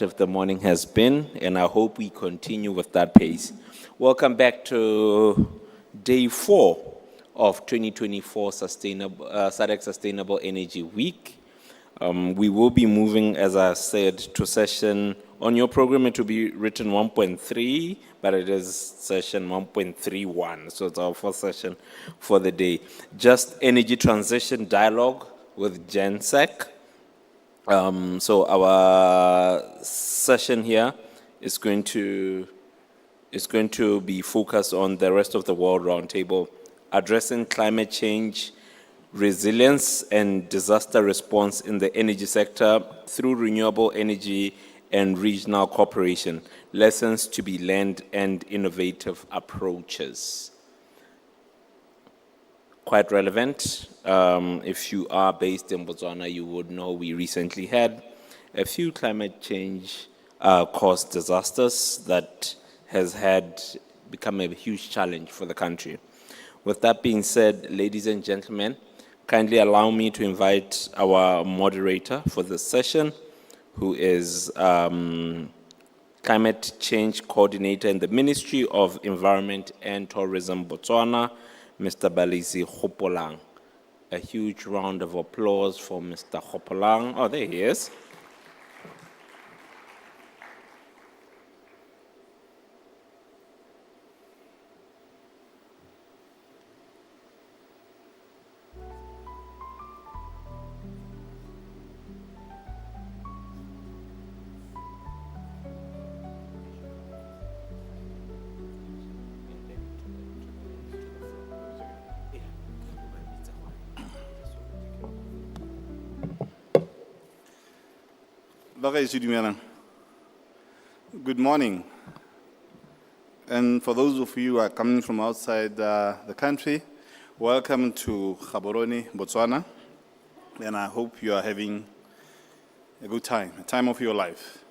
of the morning has been, and I hope we continue with that pace. Welcome back to day 4 of 2024 Sadc Sustainable Energy Week. We will be moving, as I said, to session. On your program, it will be written 1.3, but it is session 1.31, so it's our first session for the day. Just energy transition dialogue with Sadc. So our session here is going to be focused on the rest of the world roundtable, addressing climate change, resilience and disaster response in the energy sector through renewable energy and regional cooperation, lessons to be learned and innovative approaches. Quite relevant. If you are based in Botswana, you would know we recently had a few climate change caused disasters that has become a huge challenge for the country. With that being said, ladies and gentlemen, kindly allow me to invite our moderator for this session, who is Climate Change Coordinator in the Ministry of Environment and Tourism, Botswana, Mr. Balisi Hopolang. A huge round of applause for Mr. Hopolang. Oh, there he is. Good morning. And for those of you who are coming from outside the country, welcome to Gaborone, Botswana. And I hope you are having a good time, a time of your life.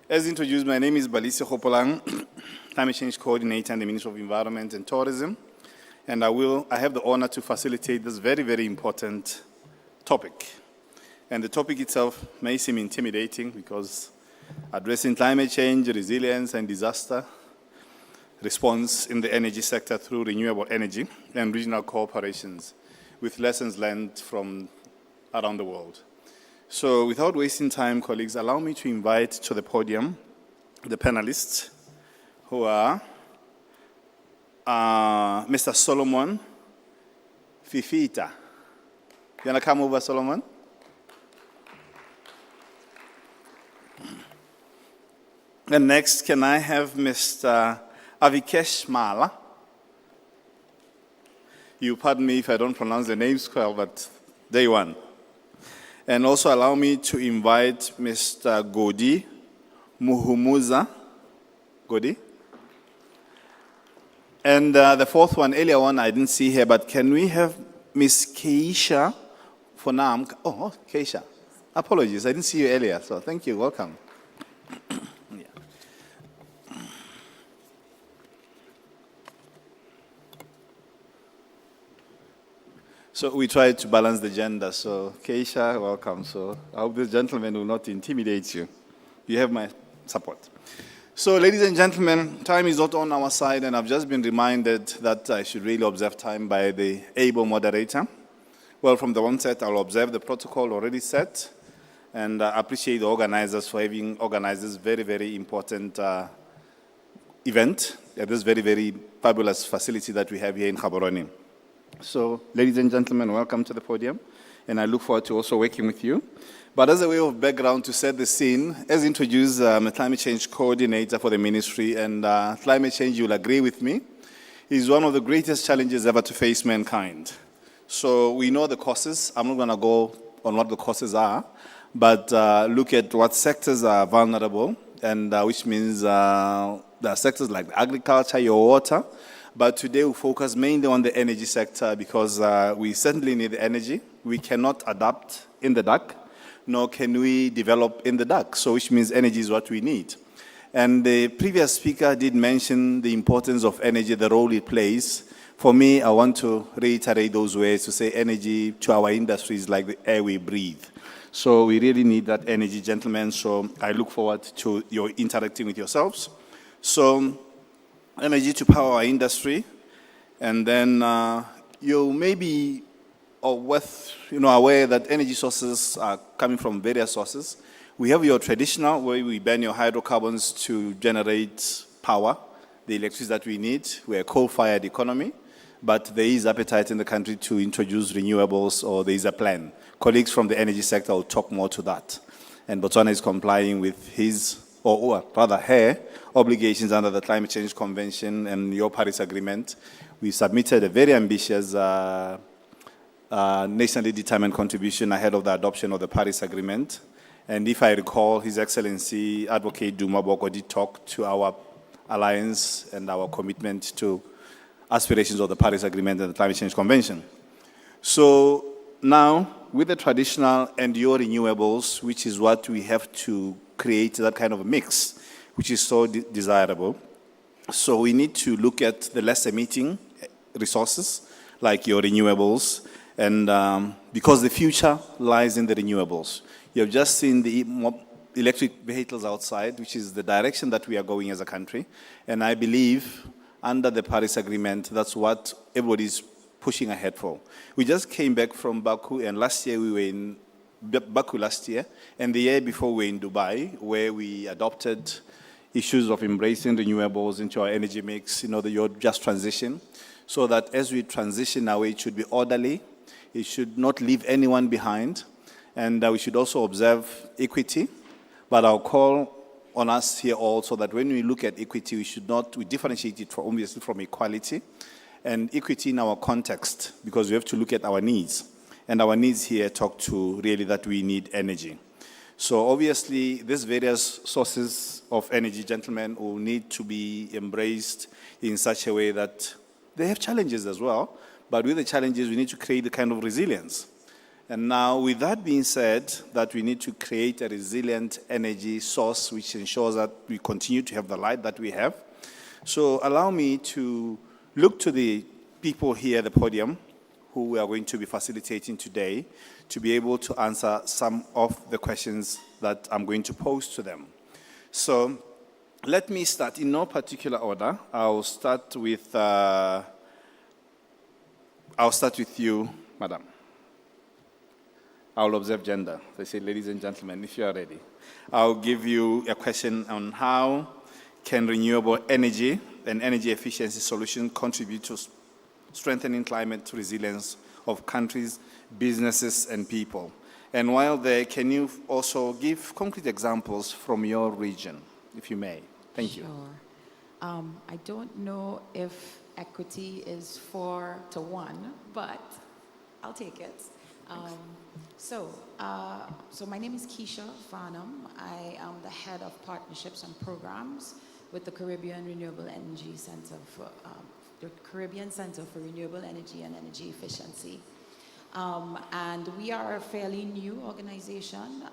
As introduced, my name is Balisi Hopolang, Climate Change Coordinator in the Ministry of Environment and Tourism. And I have the honor to facilitate this very, very important topic. And the topic itself may seem intimidating because addressing climate change, resilience, and disaster response in the energy sector through renewable energy and regional cooperations with lessons learned from around the world. So without wasting time, colleagues, allow me to invite to the podium the panelists who are Mr. Solomon Fifita. You want to come over, Solomon? And next, can I have Mr. Avikesh Mala? You pardon me if I don't pronounce the names well, but day one. And also allow me to invite Mr. Godi Muhumuza. Godi? And the fourth one, earlier one, I didn't see here, but can we have Miss Keisha for now? Oh, Keisha. Apologies, I didn't see you earlier, so thank you, welcome. So we tried to balance the gender. So Keisha, welcome. So I hope this gentleman will not intimidate you. You have my support. So ladies and gentlemen, time is not on our side, and I've just been reminded that I should really observe time by the able moderator. Well, from the onset, I'll observe the protocol already set, and I appreciate the organizers for having organized this very, very important event at this very, very fabulous facility that we have here in Gaborone. So, ladies and gentlemen, welcome to the podium, and I look forward to also working with you. But as a way of background to set the scene, as introduced, I'm a climate change coordinator for the ministry, and climate change, you'll agree with me, is one of the greatest challenges ever to face mankind. So we know the causes. I'm not going to go on what the causes are, but look at what sectors are vulnerable, and which means there are sectors like agriculture, your water. But today we focus mainly on the energy sector because we certainly need energy. We cannot adapt in the dark, nor can we develop in the dark, so which means energy is what we need. And the previous speaker did mention the importance of energy, the role it plays. For me, I want to reiterate those words to say energy to our industry is like the air we breathe. So we really need that energy, gentlemen. So I look forward to your interacting with yourselves. So energy to power our industry. And then you may be aware that energy sources are coming from various sources. We have your traditional, where we burn your hydrocarbons to generate power, the electricity that we need. We're a coal-fired economy, but there is appetite in the country to introduce renewables, or there is a plan. Colleagues from the energy sector will talk more to that. And Botswana is complying with his, or rather her, obligations under the Climate Change Convention and your Paris Agreement. We submitted a very ambitious nationally determined contribution ahead of the adoption of the Paris Agreement. And if I recall, His Excellency Advocate Duma Boko did talk to our alliance and our commitment to aspirations of the Paris Agreement and the Climate Change Convention. So now, with the traditional and your renewables, which is what we have to create, that kind of a mix, which is so desirable. So we need to look at the less emitting resources, like your renewables, and because the future lies in the renewables. You have just seen the electric vehicles outside, which is the direction that we are going as a country. And I believe under the Paris Agreement, that's what everybody's pushing ahead for. We just came back from Baku, and last year we were in Baku last year, and the year before we were in Dubai, where we adopted issues of embracing renewables into our energy mix, your just transition, so that as we transition our way, it should be orderly, it should not leave anyone behind, and we should also observe equity. But I'll call on us here also that when we look at equity, we differentiate it obviously from equality, and equity in our context, because we have to look at our needs. And our needs here talk to really that we need energy. So obviously, these various sources of energy, gentlemen, will need to be embraced in such a way that they have challenges as well. But with the challenges, we need to create a kind of resilience. And now, with that being said, that we need to create a resilient energy source which ensures that we continue to have the light that we have. So allow me to look to the people here at the podium who we are going to be facilitating today to be able to answer some of the questions that I'm going to pose to them. So let me start in no particular order. I'll start with you, madam. I'll observe gender. They say, ladies and gentlemen, if you are ready. I'll give you a question on how can renewable energy and energy efficiency solutions contribute to strengthening climate resilience of countries, businesses, and people. And while there, can you also give concrete examples from your region, if you may? Thank you. Sure. I don't know if equity is 4-1, but I'll take it. So my name is Keisha Farnham. I am the head of partnerships and programs with the Caribbean Renewable Energy Center for the Caribbean Center for Renewable Energy and Energy Efficiency. And we are a fairly new organization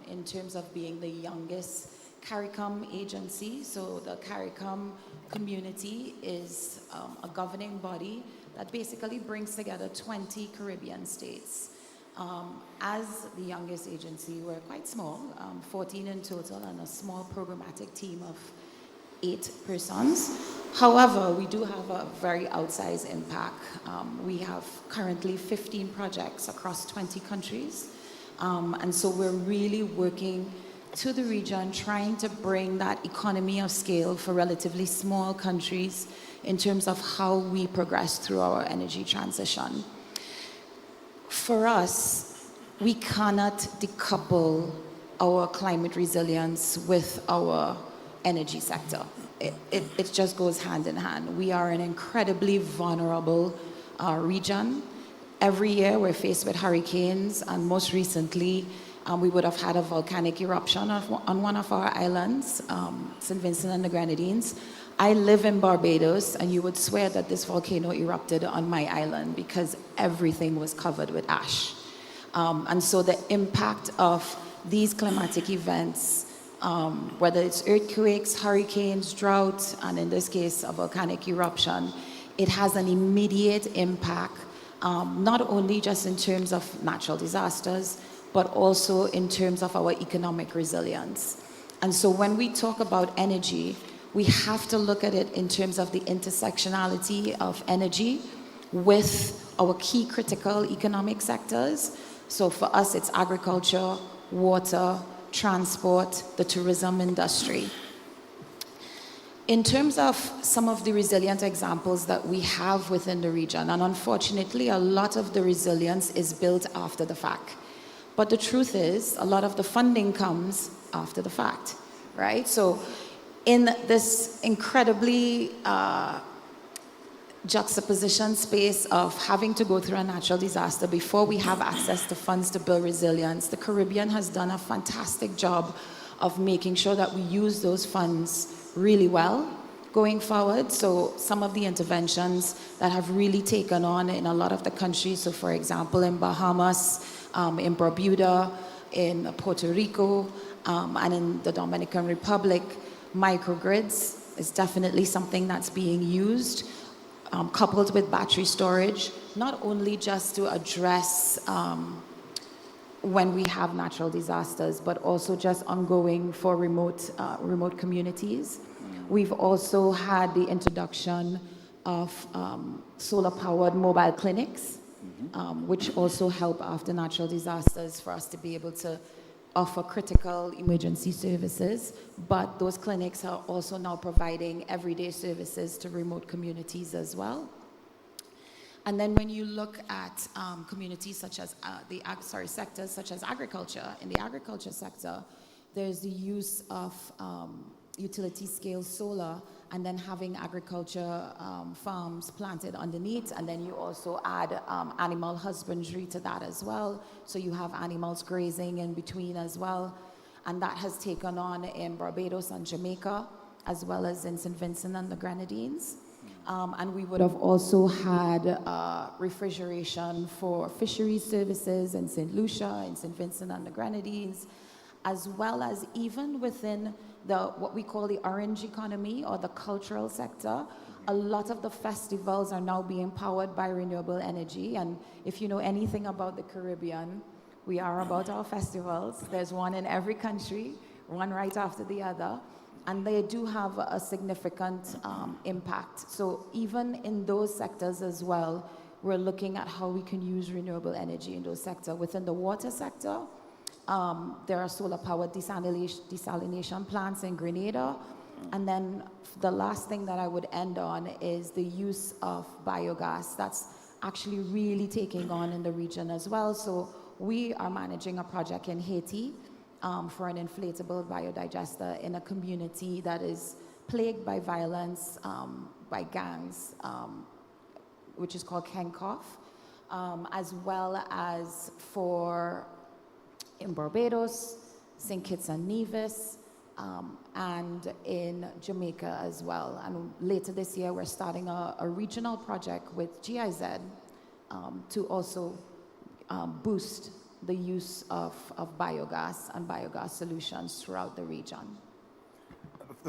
in terms of being the youngest CARICOM agency. So the CARICOM community is a governing body that basically brings together 20 Caribbean states. As the youngest agency, we're quite small, 14 in total, and a small programmatic team of 8 persons. However, we do have a very outsized impact. We have currently 15 projects across 20 countries. And so we're really working to the region, trying to bring that economy of scale for relatively small countries in terms of how we progress through our energy transition. For us, we cannot decouple our climate resilience with our energy sector. It just goes hand in hand. We are an incredibly vulnerable region. Every year we're faced with hurricanes, and most recently we would have had a volcanic eruption on one of our islands, St. Vincent and the Grenadines. I live in Barbados, and you would swear that this volcano erupted on my island because everything was covered with ash. And so the impact of these climatic events, whether it's earthquakes, hurricanes, drought, and in this case, a volcanic eruption, it has an immediate impact, not only just in terms of natural disasters, but also in terms of our economic resilience. And so when we talk about energy, we have to look at it in terms of the intersectionality of energy with our key critical economic sectors. So for us, it's agriculture, water, transport, the tourism industry. In terms of some of the resilient examples that we have within the region, and unfortunately, a lot of the resilience is built after the fact. But the truth is, a lot of the funding comes after the fact, right? So in this incredibly juxtaposition space of having to go through a natural disaster before we have access to funds to build resilience, the Caribbean has done a fantastic job of making sure that we use those funds really well going forward. So some of the interventions that have really taken on in a lot of the countries, so for example in Bahamas, in Bermuda, in Puerto Rico, and in the Dominican Republic, microgrids is definitely something that's being used, coupled with battery storage, not only just to address when we have natural disasters, but also just ongoing for remote communities. We've also had the introduction of solar-powered mobile clinics, which also help after natural disasters for us to be able to offer critical emergency services. But those clinics are also now providing everyday services to remote communities as well. And then when you look at communities such as sectors such as agriculture, in the agriculture sector, there's the use of utility scale solar and then having agriculture farms planted underneath, and then you also add animal husbandry to that as well. So you have animals grazing in between as well. And that has taken on in Barbados and Jamaica, as well as in St. Vincent and the Grenadines. And we would have also had refrigeration for fisheries services in St. Lucia, in St. Vincent and the Grenadines, as well as even within what we call the orange economy or the cultural sector. A lot of the festivals are now being powered by renewable energy. And if you know anything about the Caribbean, we are about our festivals. There's one in every country, one right after the other. And they do have a significant impact. So even in those sectors as well, we're looking at how we can use renewable energy in those sectors. Within the water sector, there are solar-powered desalination plants in Grenada. And then the last thing that I would end on is the use of biogas. That's actually really taking on in the region as well. So we are managing a project in Haiti for an inflatable biodigester in a community that is plagued by violence, by gangs, which is called Kenkoff, as well as in Barbados, St. Kitts and Nevis, and in Jamaica as well. And later this year, we're starting a regional project with GIZ to also boost the use of biogas and biogas solutions throughout the region.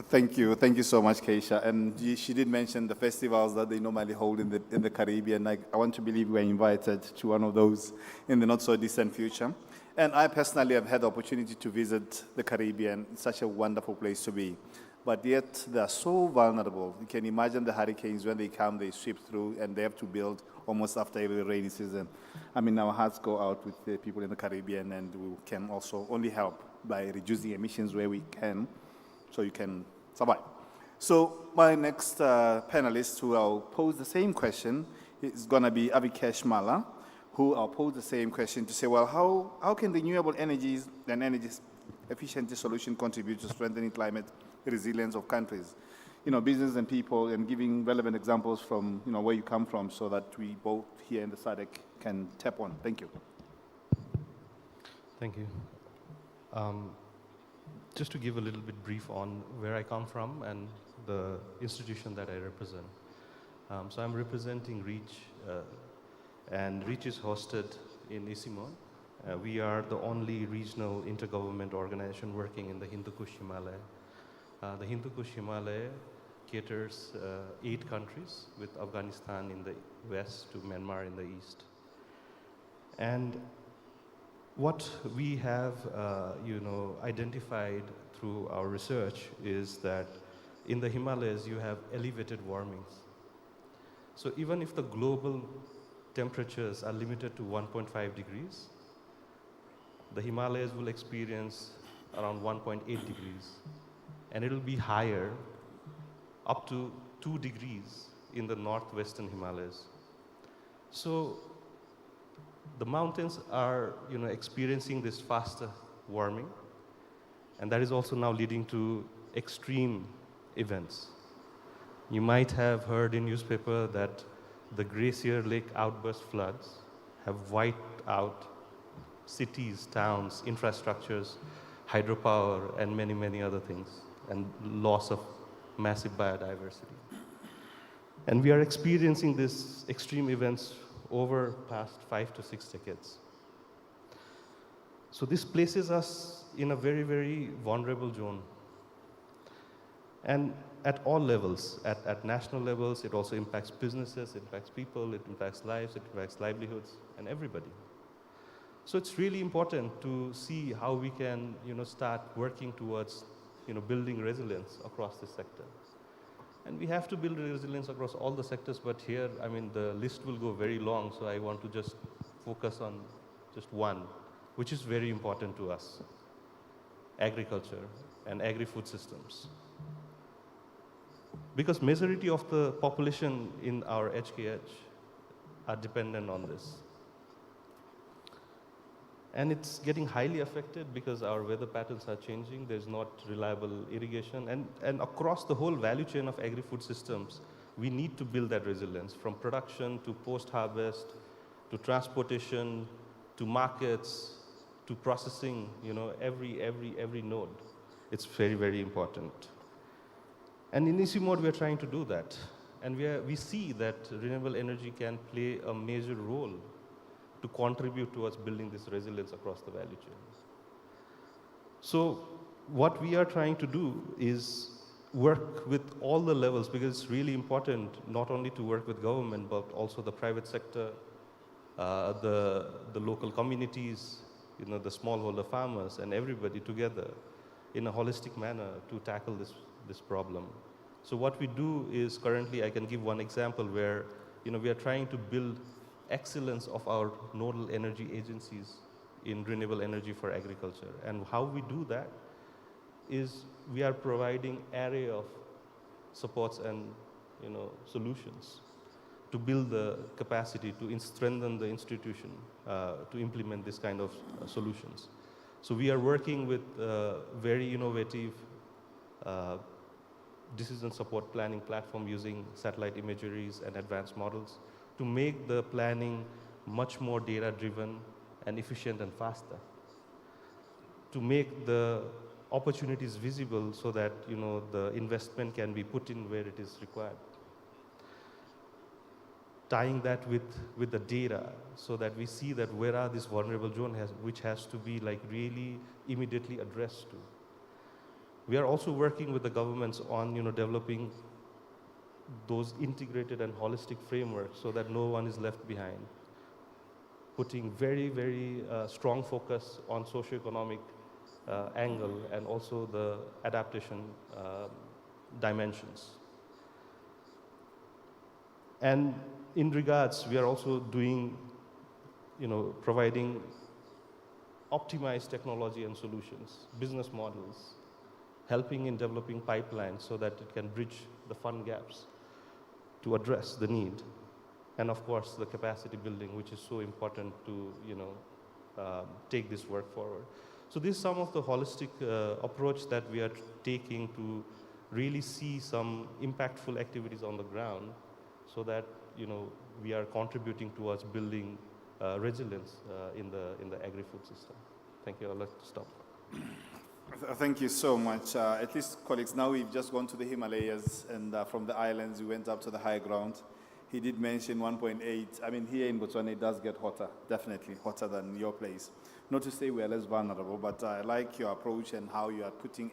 Thank you so much, Keisha. And she did mention the festivals that they normally hold in the Caribbean. I want to believe we're invited to one of those in the not so distant future. And I personally have had the opportunity to visit the Caribbean. It's such a wonderful place to be. But yet they are so vulnerable. You can imagine the hurricanes, when they come, they sweep through, and they have to build almost after every rainy season. I mean, our hearts go out with the people in the Caribbean, and we can also only help by reducing emissions where we can, so you can survive. So my next panelist, who I'll pose the same question, is going to be Avikesh Malla, who I'll pose the same question to say, well, how can renewable energies and energy efficiency solution contribute to strengthening climate resilience of countries? You know, business and people, and giving relevant examples from, you know, where you come from, so that we both here in the Sadc can tap on. Thank you. Thank you. Just to give a little bit brief on where I come from and the institution that I represent. So I'm representing REACH, and REACH is hosted in Isimon. We are the only regional intergovernment organization working in the Hindu Kush Himalaya. The Hindu Kush Himalaya caters 8 countries, with Afghanistan in the west to Myanmar in the east. And what we have, identified through our research is that in the Himalayas you have elevated warmings. So even if the global temperatures are limited to 1.5 degrees, the Himalayas will experience around 1.8 degrees, and it will be higher up to 2 degrees in the northwestern Himalayas. So the mountains are, experiencing this faster warming, and that is also now leading to extreme events. You might have heard in newspaper that the Glacier Lake outburst floods have wiped out cities, towns, infrastructures, hydropower, and many, many other things, and loss of massive biodiversity. And we are experiencing these extreme events over past 5 to 6 decades. So this places us in a very, very vulnerable zone. And at all levels, at national levels, it also impacts businesses, it impacts people, it impacts lives, it impacts livelihoods, and everybody. So it's really important to see how we can, start working towards, building resilience across this sector. And we have to build resilience across all the sectors, but here, the list will go very long, so I want to just focus on just one, which is very important to us: agriculture and agri-food systems. Because majority of the population in our HKH are dependent on this. And it's getting highly affected because our weather patterns are changing. There's not reliable irrigation. And across the whole value chain of agri-food systems, we need to build that resilience, from production to post-harvest, to transportation, to markets, to processing, every node. It's very, very important. And in EC mode, we are trying to do that. And we see that renewable energy can play a major role to contribute towards building this resilience across the value chain. So what we are trying to do is work with all the levels, because it's really important not only to work with government, but also the private sector, the local communities, the smallholder farmers, and everybody together in a holistic manner to tackle this problem. So what we do is, currently I can give one example where we are trying to build excellence of our nodal energy agencies in renewable energy for agriculture. And how we do that is we are providing array of supports and solutions to build the capacity, to strengthen the institution, to implement this kind of solutions. So we are working with very innovative decision support planning platform using satellite imageries and advanced models to make the planning much more data-driven and efficient and faster, to make the opportunities visible so that the investment can be put in where it is required. Tying that with the data so that we see that where are these vulnerable zones which has to be really immediately addressed to. We are also working with the governments on developing those integrated and holistic frameworks so that no one is left behind, putting very, very strong focus on socioeconomic angle and also the adaptation dimensions. And in regards, we are also doing, providing optimized technology and solutions, business models, helping in developing pipelines so that it can bridge the fund gaps to address the need. And of course, the capacity building, which is so important to, take this work forward. So this is some of the holistic approach that we are taking to really see some impactful activities on the ground so that, we are contributing towards building resilience in the agri-food system. Thank you. I'll let stop. Thank you so much. At least, colleagues, now we've just gone to the Himalayas, and from the islands, we went up to the high ground. He did mention 1.8. Here in Botswana, it does get hotter, definitely hotter than your place. Not to say we are less vulnerable, but I like your approach and how you are putting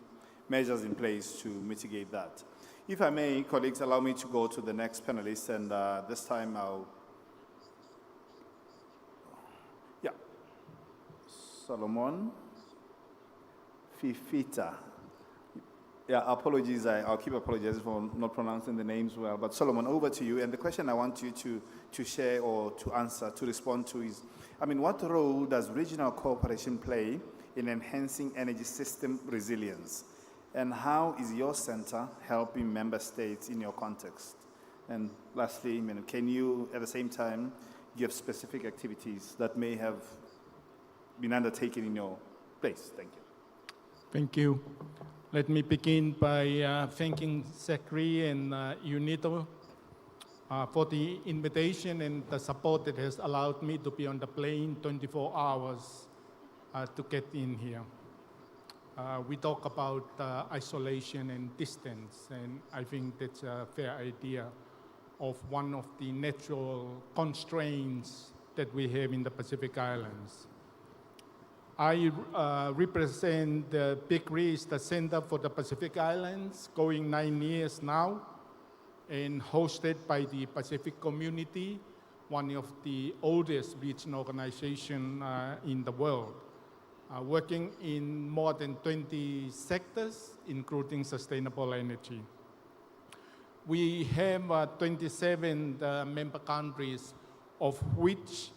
measures in place to mitigate that. If I may, colleagues, allow me to go to the next panelist, and this time I'll... Yeah. Solomon Fifita. Yeah, apologies. I'll keep apologizing for not pronouncing the names well. But Solomon, over to you. And the question I want you to share or to answer, to respond to is, what role does regional cooperation play in enhancing energy system resilience? And how is your center helping member states in your context? And lastly, can you, at the same time, give specific activities that may have been undertaken in your place? Thank you. Thank you. Let me begin by thanking Sadc and UNITO for the invitation and the support that has allowed me to be on the plane 24 hours to get in here. We talk about isolation and distance, and I think that's a fair idea of one of the natural constraints that we have in the Pacific Islands. I represent the PICRI, the Center for the Pacific Islands, going 9 years now, and hosted by the Pacific Community, one of the oldest regional organizations in the world, working in more than 20 sectors, including sustainable energy. We have 27 member countries, of which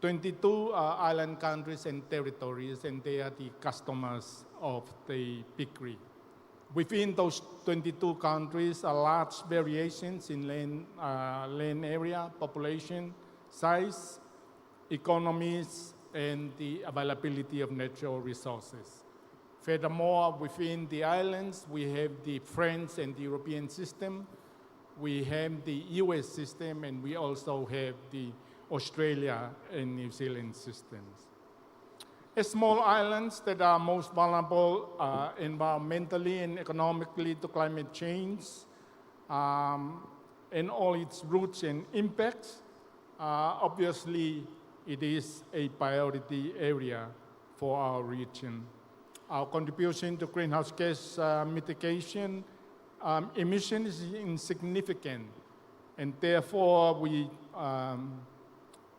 22 island countries and territories, and they are the customers of the PICRI. Within those 22 countries are large variations in land area, population, size, economies, and the availability of natural resources. Furthermore, within the islands, we have the French and the European system, we have the US system, and we also have the Australia and New Zealand systems. As small islands that are most vulnerable environmentally and economically to climate change and all its roots and impacts, obviously it is a priority area for our region. Our contribution to greenhouse gas mitigation emissions is insignificant, and therefore we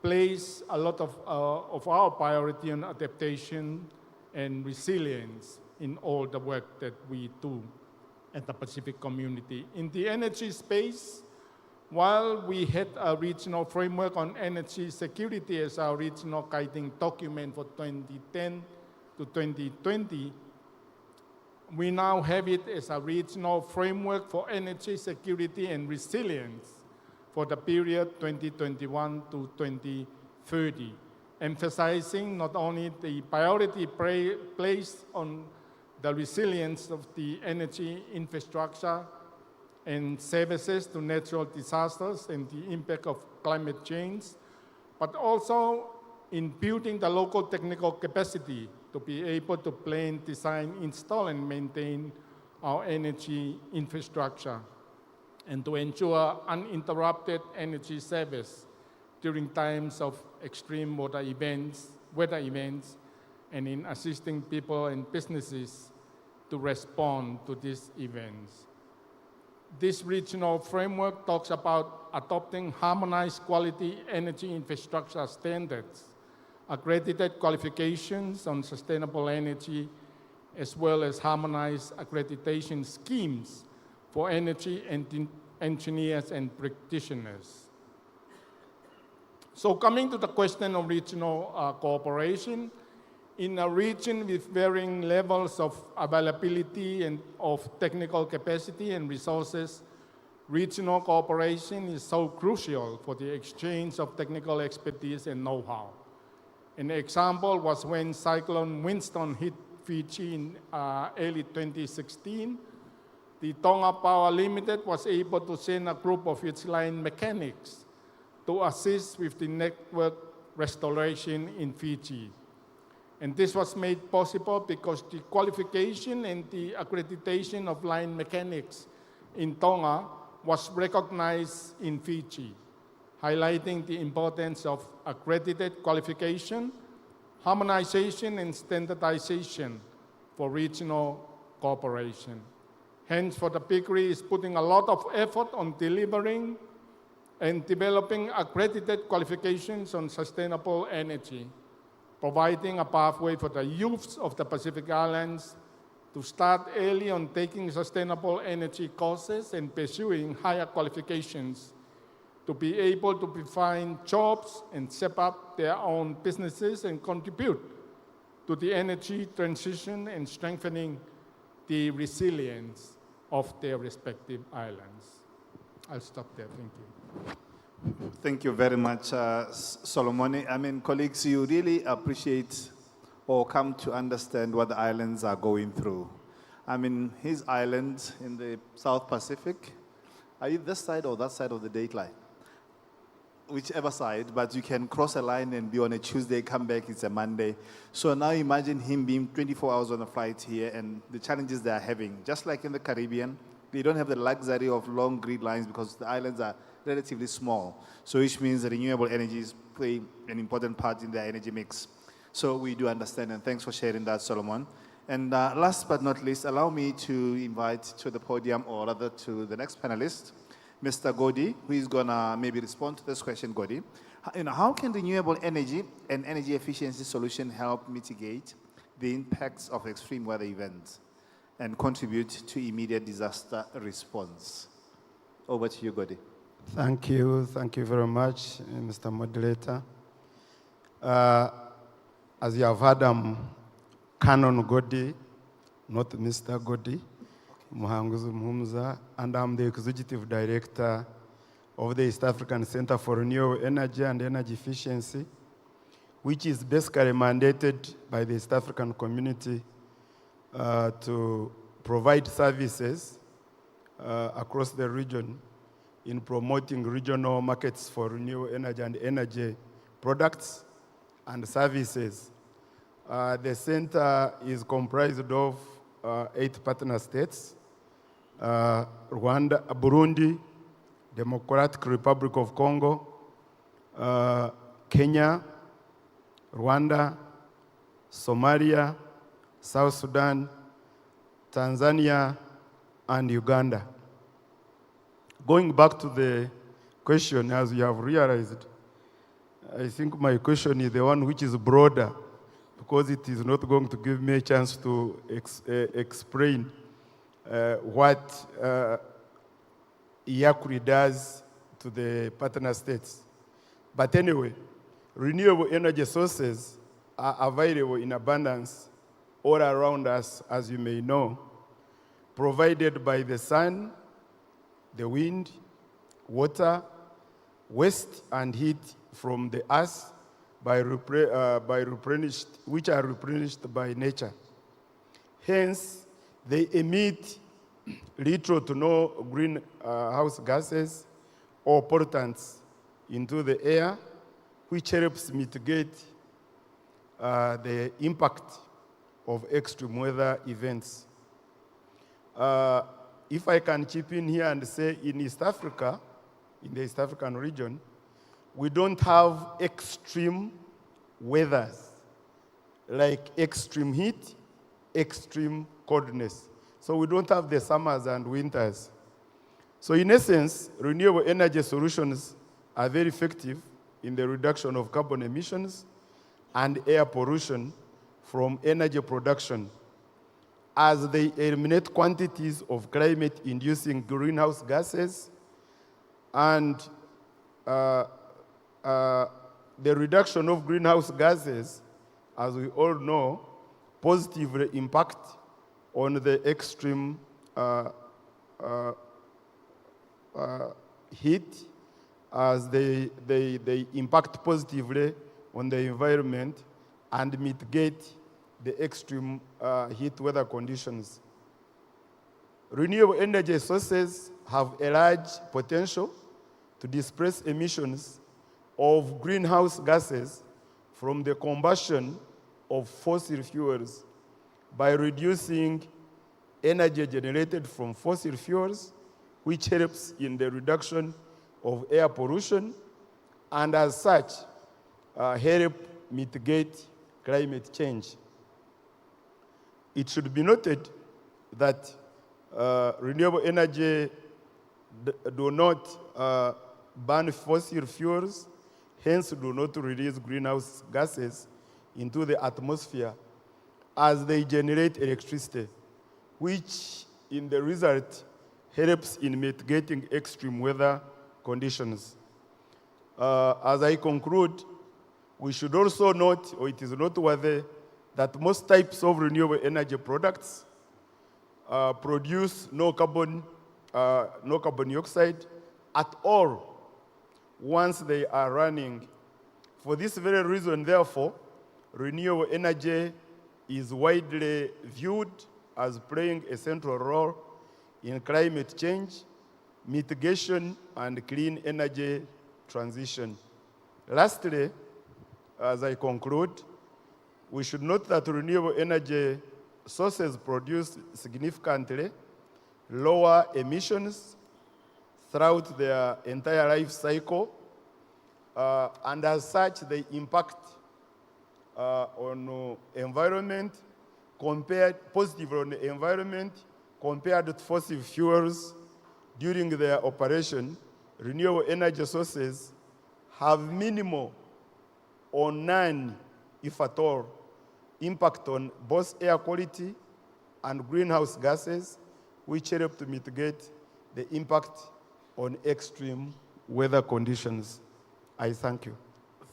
place a lot of our priority on adaptation and resilience in all the work that we do at the Pacific Community. In the energy space, while we had a regional framework on energy security as our regional guiding document for 2010 to 2020, we now have it as a regional framework for energy security and resilience for the period 2021 to 2030, emphasizing not only the priority placed on the resilience of the energy infrastructure and services to natural disasters and the impact of climate change, but also in building the local technical capacity to be able to plan, design, install, and maintain our energy infrastructure, and to ensure uninterrupted energy service during times of extreme weather events, and in assisting people and businesses to respond to these events. This regional framework talks about adopting harmonized quality energy infrastructure standards, accredited qualifications on sustainable energy, as well as harmonized accreditation schemes for energy engineers and practitioners. So coming to the question of regional cooperation, in a region with varying levels of availability and of technical capacity and resources, regional cooperation is so crucial for the exchange of technical expertise and know-how. An example was when Cyclone Winston hit Fiji in early 2016. The Tonga Power Limited was able to send a group of its line mechanics to assist with the network restoration in Fiji. And this was made possible because the qualification and the accreditation of line mechanics in Tonga was recognized in Fiji, highlighting the importance of accredited qualification, harmonization, and standardization for regional cooperation. Hence, for the PICRI is putting a lot of effort on delivering and developing accredited qualifications on sustainable energy, providing a pathway for the youths of the Pacific Islands to start early on taking sustainable energy courses and pursuing higher qualifications to be able to find jobs and set up their own businesses and contribute to the energy transition and strengthening the resilience of their respective islands. I'll stop there. Thank you. Thank you very much, Solomon. I mean, colleagues, you really appreciate or come to understand what the islands are going through. I mean, his island in the South Pacific, are you this side or that side of the date line? Whichever side, but you can cross a line and be on a Tuesday, come back, it's a Monday. So now imagine him being 24 hours on a flight here and the challenges they are having. Just like in the Caribbean, they don't have the luxury of long grid lines because the islands are relatively small. So which means that renewable energies play an important part in their energy mix. So we do understand, and thanks for sharing that, Solomon. And last but not least, allow me to invite to the podium, or rather to the next panelist, Mr. Godi, who is going to maybe respond to this question, Godi. How can renewable energy and energy efficiency solution help mitigate the impacts of extreme weather events and contribute to immediate disaster response? Over to you, Godi. Thank you very much, Mr. Moderator. As you have heard, I'm Canon Godi, not Mr. Godi. Muhanguzu Mhumza, and I'm the Executive Director of the East African Center for Renewable Energy and Energy Efficiency, which is basically mandated by the East African community to provide services across the region in promoting regional markets for renewable energy and energy products and services. The center is comprised of 8 partner states: Rwanda, Burundi, Democratic Republic of Congo, Kenya, Rwanda, Somalia, South Sudan, Tanzania, and Uganda. Going back to the question, as you have realized, I think my question is the one which is broader, because it is not going to give me a chance to explain what IACRI does to the partner states. But anyway, renewable energy sources are available in abundance all around us, as you may know, provided by the sun, the wind, water, waste, and heat from the earth which are replenished by nature. Hence, they emit little to no greenhouse gases or pollutants into the air, which helps mitigate the impact of extreme weather events. If I can chip in here and say, in East Africa, in the East African region, we don't have extreme weathers, like extreme heat, extreme coldness. So we don't have the summers and winters. So in essence, renewable energy solutions are very effective in the reduction of carbon emissions and air pollution from energy production, as they eliminate quantities of climate-inducing greenhouse gases, and the reduction of greenhouse gases, as we all know, positively impact on the extreme heat, as they impact positively on the environment and mitigate the extreme heat weather conditions. Renewable energy sources have a large potential to displace emissions of greenhouse gases from the combustion of fossil fuels by reducing energy generated from fossil fuels, which helps in the reduction of air pollution, and as such, help mitigate climate change. It should be noted that renewable energy do not burn fossil fuels, hence do not release greenhouse gases into the atmosphere as they generate electricity, which in the result helps in mitigating extreme weather conditions. As I conclude, we should also note, or it is noteworthy, that most types of renewable energy products produce no carbon dioxide at all once they are running. For this very reason, therefore, renewable energy is widely viewed as playing a central role in climate change, mitigation, and clean energy transition. Lastly, as I conclude, we should note that renewable energy sources produce significantly lower emissions throughout their entire life cycle, and as such, they impact on environment positively on the environment compared to fossil fuels during their operation. Renewable energy sources have minimal or none, if at all, impact on both air quality and greenhouse gases, which help to mitigate the impact on extreme weather conditions. I thank you.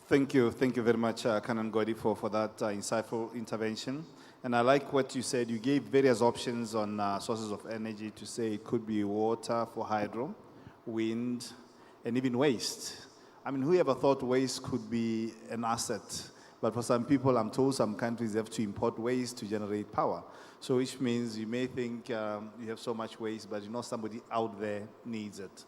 Thank you very much, Canon Godi, for that insightful intervention. And I like what you said. You gave various options on sources of energy to say it could be water for hydro, wind, and even waste. I mean, who ever thought waste could be an asset? But for some people, I'm told some countries have to import waste to generate power. So which means you may think you have so much waste, but you know somebody out there needs it.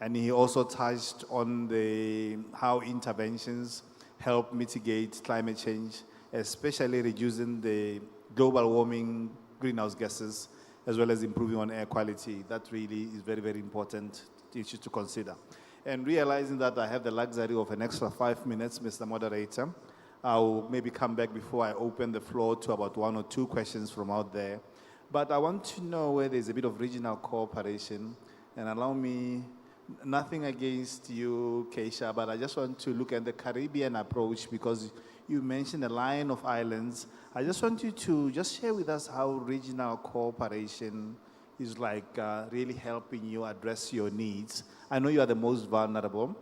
And he also touched on how interventions help mitigate climate change, especially reducing the global warming greenhouse gases, as well as improving on air quality. That really is very, very important issue to consider. And realizing that I have the luxury of an extra 5 minutes, Mr. Moderator, I'll maybe come back before I open the floor to about 1 or 2 questions from out there. But I want to know where there's a bit of regional cooperation, and allow me, nothing against you, Keisha, but I just want to look at the Caribbean approach because you mentioned a line of islands. I just want you to just share with us how regional cooperation is like really helping you address your needs. I know you are the most vulnerable.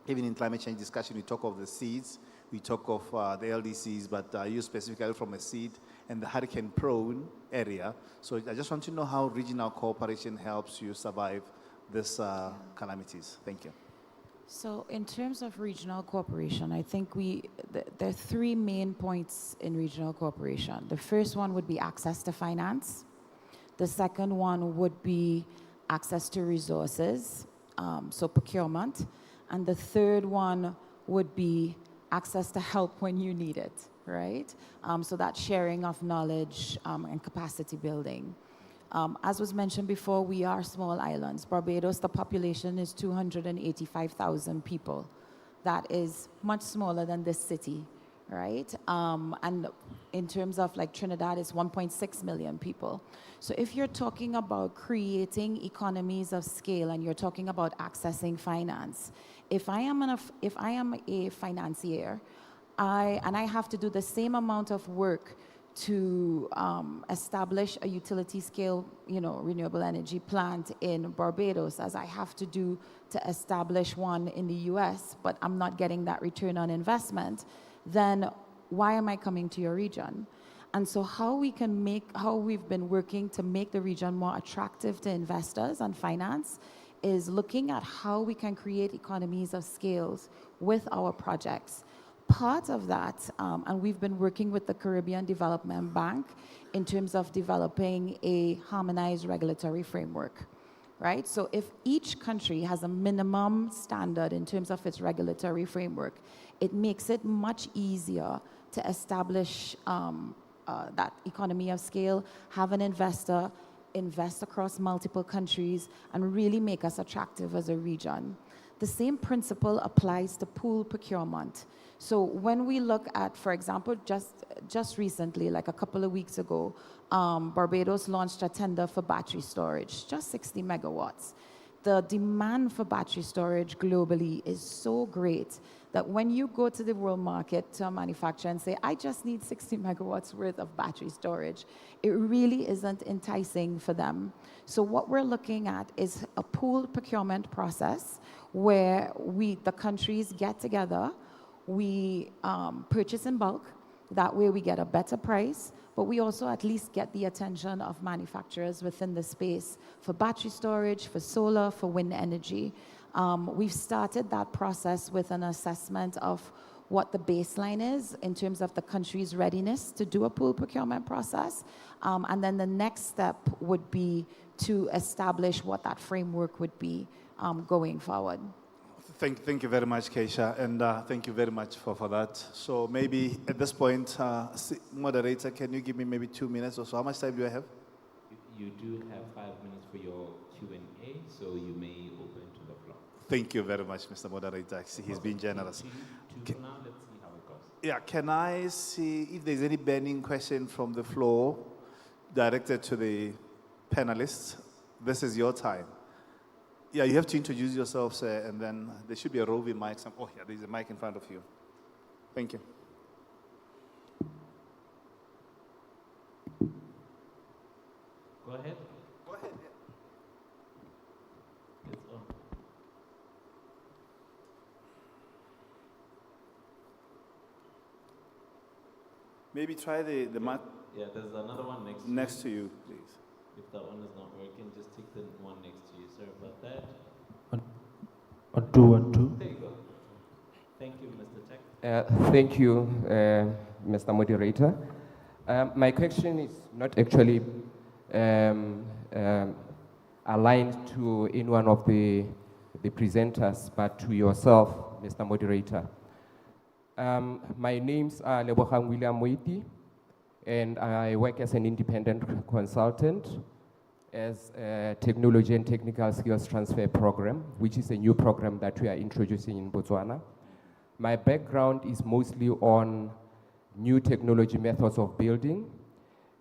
Even in climate change discussion, we talk of the seeds, we talk of the LDCs, but you specifically from a seed and the hurricane-prone area. So I just want to know how regional cooperation helps you survive these calamities. Thank you. So in terms of regional cooperation, I think there are 3 main points in regional cooperation. The first one would be access to finance. The second one would be access to resources, so procurement. And the third one would be access to help when you need it, right? So that sharing of knowledge and capacity building. As was mentioned before, we are small islands. Barbados, the population is 285,000 people. That is much smaller than this city, right? And in terms of like Trinidad, it's 1.6 million people. So if you're talking about creating economies of scale and you're talking about accessing finance, if I am a financier, and I have to do the same amount of work to establish a utility scale, renewable energy plant in Barbados as I have to do to establish one in the US, but I'm not getting that return on investment, then why am I coming to your region? And so how we've been working to make the region more attractive to investors and finance is looking at how we can create economies of scales with our projects. Part of that, and we've been working with the Caribbean Development Bank in terms of developing a harmonized regulatory framework, right? So if each country has a minimum standard in terms of its regulatory framework, it makes it much easier to establish that economy of scale, have an investor invest across multiple countries, and really make us attractive as a region. The same principle applies to pool procurement. So when we look at, for example, just recently, like a couple of weeks ago, Barbados launched a tender for battery storage, just 60 megawatts. the demand for battery storage globally is so great that when you go to the world market to a manufacturer and say, I just need 60 megawatts worth of battery storage, it really isn't enticing for them. So what we're looking at is a pooled procurement process where the countries get together, we purchase in bulk. That way we get a better price, but we also at least get the attention of manufacturers within the space for battery storage, for solar, for wind energy. We've started that process with an assessment of what the baseline is in terms of the country's readiness to do a pool procurement process. And then the next step would be to establish what that framework would be going forward. Thank you very much, Keisha, and thank you very much for that. So maybe at this point, moderator, can you give me maybe 2 minutes or so? How much time do I have? You do have 5 minutes for your Q&A, so you may open to the floor. Thank you very much, Mr. Moderator. He's been generous. For now, let's see how it goes. Yeah, can I see if there's any burning question from the floor directed to the panelists? This is your time. Yeah, you have to introduce yourself, sir, and then there should be a roving mic. Oh, yeah, there's a mic in front of you. Thank you. Go ahead. Go ahead, yeah. It's on. Maybe try the mic Yeah, there's another one next next to you, please. If that one is not working, just take the one next to you. Sorry about that. 1, 2, 1, 2. There you go. Thank you, Mr. Tech. Thank you, Mr. Moderator. My question is not actually aligned to any one of the presenters, but to yourself, Mr. Moderator. My names are Lebogang William Moiti, and I work as an independent consultant as a technology and technical skills transfer program, which is a new program that we are introducing in Botswana. My background is mostly on new technology methods of building,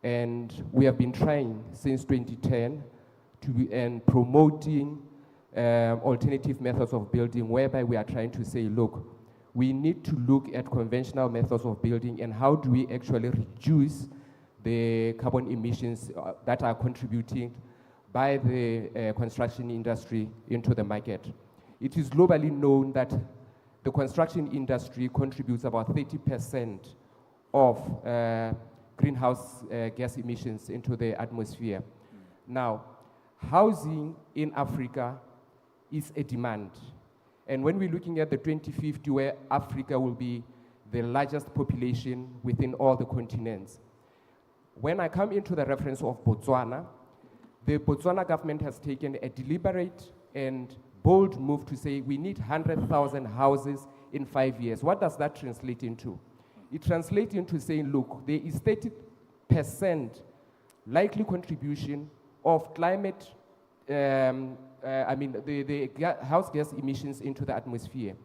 and we have been trying since 2010 and promoting alternative methods of building, whereby we are trying to say, look, we need to look at conventional methods of building and how do we actually reduce the carbon emissions that are contributing by the construction industry into the market. It is globally known that the construction industry contributes about 30% of greenhouse gas emissions into the atmosphere. Now, housing in Africa is a demand. And when we're looking at the 2050, where Africa will be the largest population within all the continents, when I come into the reference of Botswana, the Botswana government has taken a deliberate and bold move to say we need 100,000 houses in 5 years. What does that translate into? It translates into saying, look, there is 30% likely contribution of climate, the house gas emissions into the atmosphere.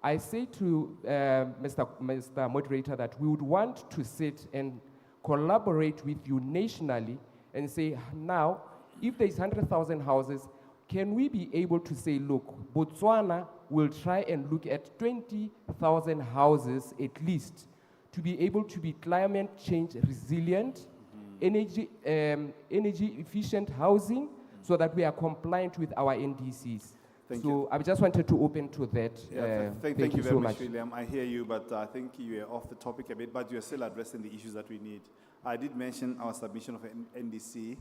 I say to Mr. Moderator that we would want to sit and collaborate with you nationally and say, now, if there's 100,000 houses, can we be able to say, look, Botswana will try and look at 20,000 houses at least to be able to be climate change resilient, energy efficient housing, so that we are compliant with our NDCs. Thank you. I just wanted to open to that. Yeah, thank you so very much, William. I hear you, but I think you are off the topic a bit, but you are still addressing the issues that we need. I did mention our submission of an NDC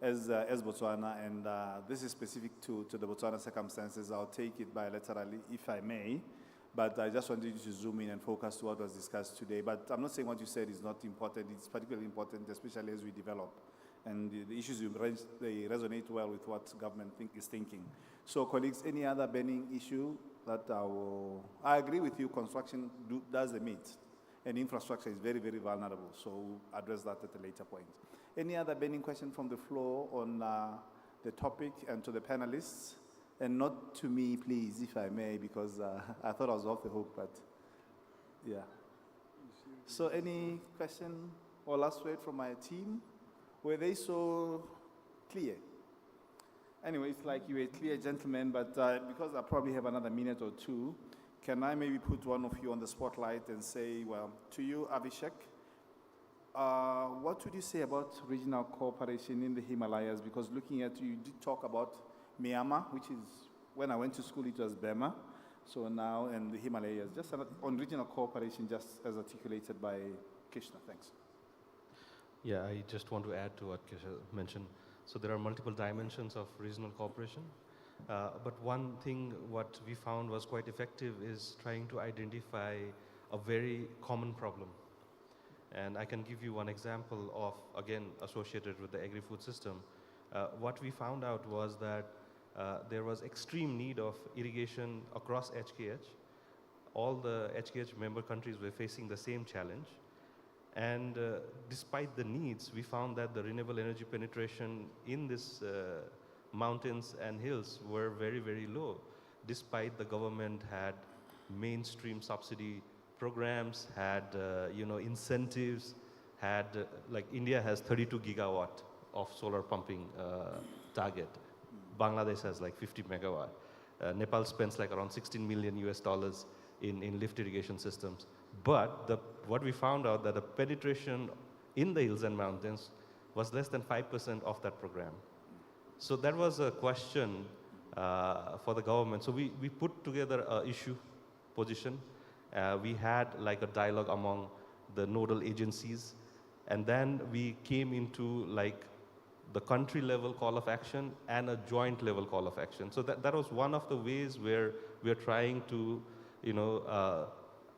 as Botswana, and this is specific to the Botswana circumstances. I'll take it bilaterally, if I may, but I just wanted you to zoom in and focus to what was discussed today. But I'm not saying what you said is not important. It's particularly important, especially as we develop. And the issues you raised, they resonate well with what government is thinking. So, colleagues, any other burning issue that I agree with you, construction does emit, and infrastructure is very, very vulnerable, so we'll address that at a later point. Any other burning question from the floor on the topic and to the panelists? And not to me, please, if I may, because I thought I was off the hook, but yeah. So any question or last word from my team? Were they so clear? Anyway, it's like you're a clear gentleman, but because I probably have another minute or two, can I maybe put one of you on the spotlight and say, well, to you, Abhishek, what would you say about regional cooperation in the Himalayas? Because looking at you did talk about Myanmar, which is, when I went to school, it was Burma. So now, and the Himalayas, just on regional cooperation, just as articulated by Krishna. Thanks. Yeah, I just want to add to what Kesha mentioned. So there are multiple dimensions of regional cooperation. But one thing what we found was quite effective is trying to identify a very common problem. And I can give you one example of, again, associated with the agri-food system. What we found out was that there was extreme need of irrigation across HKH. All the HKH member countries were facing the same challenge. And despite the needs, we found that the renewable energy penetration in these mountains and hills were very, very low, despite the government had mainstream subsidy programs, had incentives, had like India has 32 gigawatt of solar pumping target. Bangladesh has like 50 megawatt. Nepal spends like around 16 million US dollars in lift irrigation systems. But what we found out that the penetration in the hills and mountains was less than 5% of that program. So that was a question for the government. So we put together an issue position. We had like a dialogue among the nodal agencies. And then we came into like the country level call of action and a joint level call of action. So that was one of the ways where we are trying to,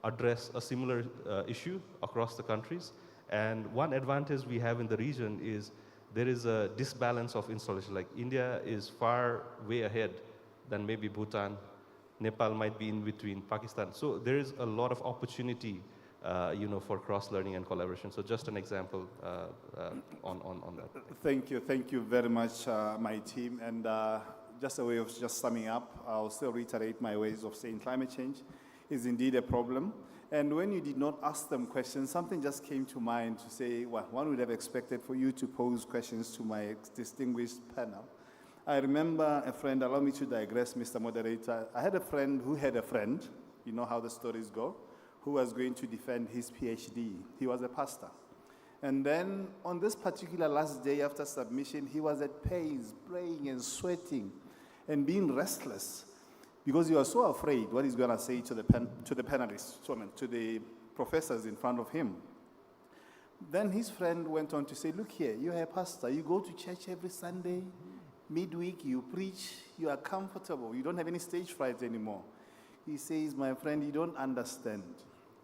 address a similar issue across the countries. And one advantage we have in the region is there is a disbalance of installation. Like India is far way ahead than maybe Bhutan. Nepal might be in between Pakistan. So there is a lot of opportunity, for cross-learning and collaboration. So just an example on that. Thank you very much, my team. And just a way of just summing up, I'll still reiterate my ways of saying climate change is indeed a problem. And when you did not ask them questions, something just came to mind to say, well, one would have expected for you to pose questions to my distinguished panel. I remember a friend, allow me to digress, Mr. Moderator. I had a friend who had a friend, you know how the stories go, who was going to defend his PhD. He was a pastor. And then on this particular last day after submission, he was at pains, praying and sweating and being restless because he was so afraid what he's going to say to the panelists, to the professors in front of him. Then his friend went on to say, look here, you're a pastor, you go to church every Sunday, midweek, you preach, you are comfortable, you don't have any stage fright anymore. He says, my friend, you don't understand.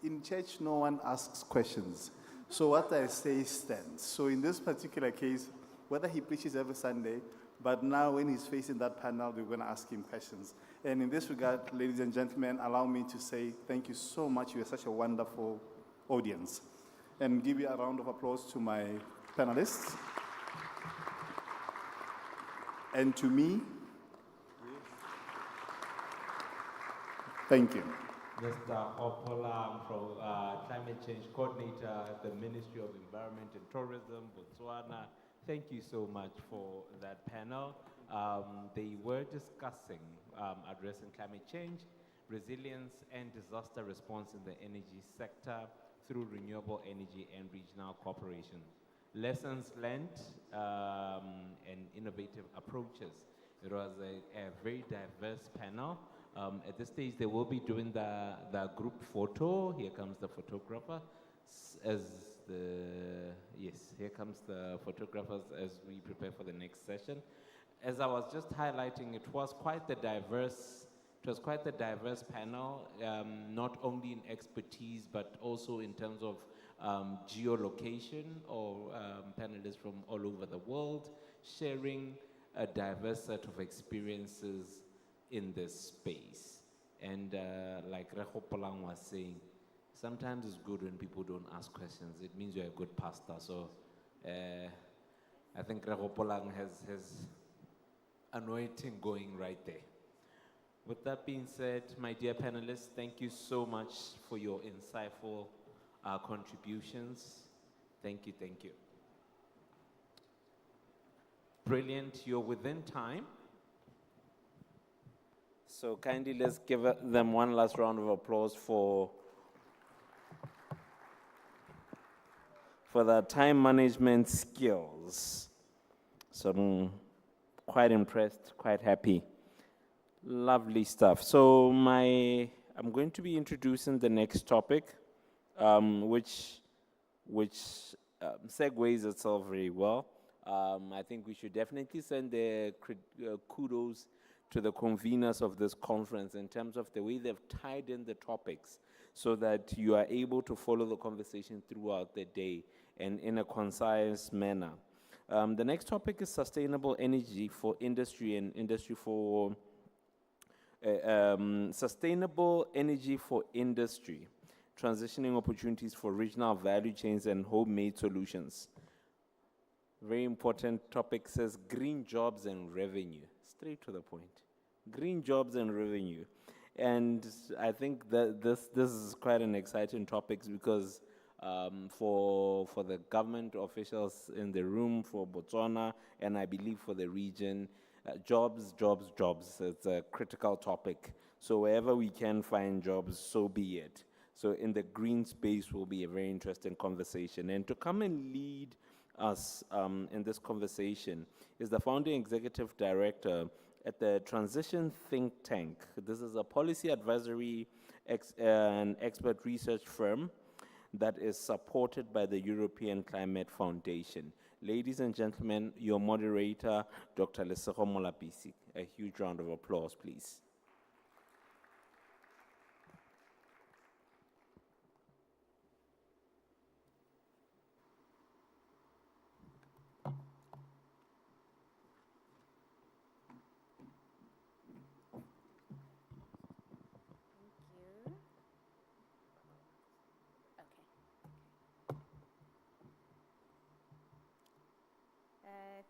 In church, no one asks questions. So what I say stands. So in this particular case, whether he preaches every Sunday, but now when he's facing that panel, we're going to ask him questions. And in this regard, ladies and gentlemen, allow me to say thank you so much. You are such a wonderful audience. And give you a round of applause to my panelists. And to me, thank you. Mr. Opola, from Climate Change Coordinator at the Ministry of Environment and Tourism, Botswana. Thank you so much for that panel. They were discussing addressing climate change, resilience, and disaster response in the energy sector through renewable energy and regional cooperation. Lessons learned and innovative approaches. It was a very diverse panel. At this stage, they will be doing the group photo. Here comes the photographer. Here comes the photographers as we prepare for the next session. As I was just highlighting, it was quite the diverse panel, not only in expertise, but also in terms of geolocation, or panelists from all over the world sharing a diverse set of experiences in this space. And like Reho Polang was saying, sometimes it's good when people don't ask questions. It means you're a good pastor. So I think Reho Polang has anointing going right there. With that being said, my dear panelists, thank you so much for your insightful contributions. Thank you. Brilliant, you're within time. So kindly let's give them one last round of applause for their time management skills. So I'm quite impressed, quite happy. Lovely stuff. So I'm going to be introducing the next topic, which segues itself very well. I think we should definitely send the kudos to the conveners of this conference in terms of the way they've tied in the topics so that you are able to follow the conversation throughout the day and in a concise manner. The next topic is sustainable energy for industry and industry for sustainable energy for industry, transitioning opportunities for regional value chains and homemade solutions. Very important topic says green jobs and revenue. Straight to the point. Green jobs and revenue. And I think that this is quite an exciting topic because for the government officials in the room, for Botswana, and I believe for the region, jobs. It's a critical topic. So wherever we can find jobs, so be it. So in the green space will be a very interesting conversation. And to come and lead us in this conversation is the founding executive director at the Transition Think Tank. This is a policy advisory and expert research firm that is supported by the European Climate Foundation. Ladies and gentlemen, your moderator, Dr. Lesego Molapisi. A huge round of applause, please.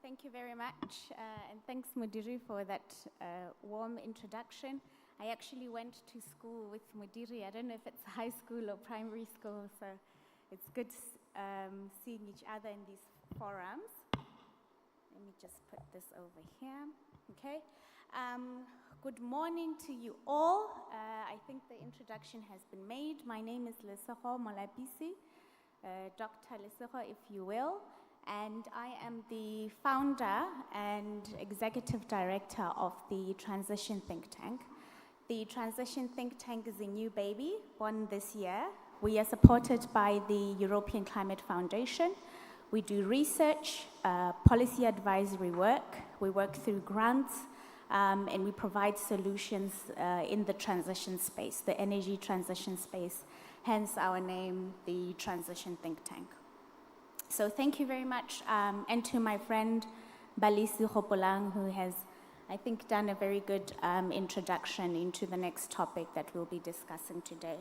Thank you very much, and thanks Mudiri for that warm introduction. I actually went to school with Mudiri. I don't know if it's high school or primary school, so it's good seeing each other in these forums. Let me just put this over here, okay? Good morning to you all. I think the introduction has been made. My name is Lesego Molapisi, Dr. Lesego, if you will. And I am the founder and executive director of the Transition Think Tank. The Transition Think Tank is a new baby, born this year. We are supported by the European Climate Foundation. We do research, policy advisory work. We work through grants, and we provide solutions in the transition space, the energy transition space, hence our name, the Transition Think Tank. So thank you very much, and to my friend Balisi Hopolang, who has, I think, done a very good introduction into the next topic that we'll be discussing today.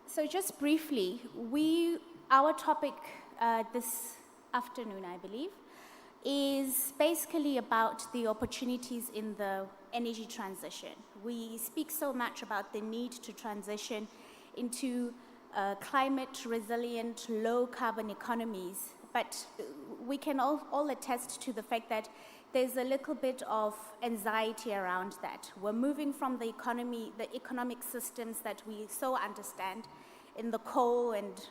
So just briefly, our topic this afternoon, I believe, is basically about the opportunities in the energy transition. We speak so much about the need to transition into climate resilient, low carbon economies, but we can all attest to the fact that there's a little bit of anxiety around that. We're moving from the economic systems that we so understand in the coal and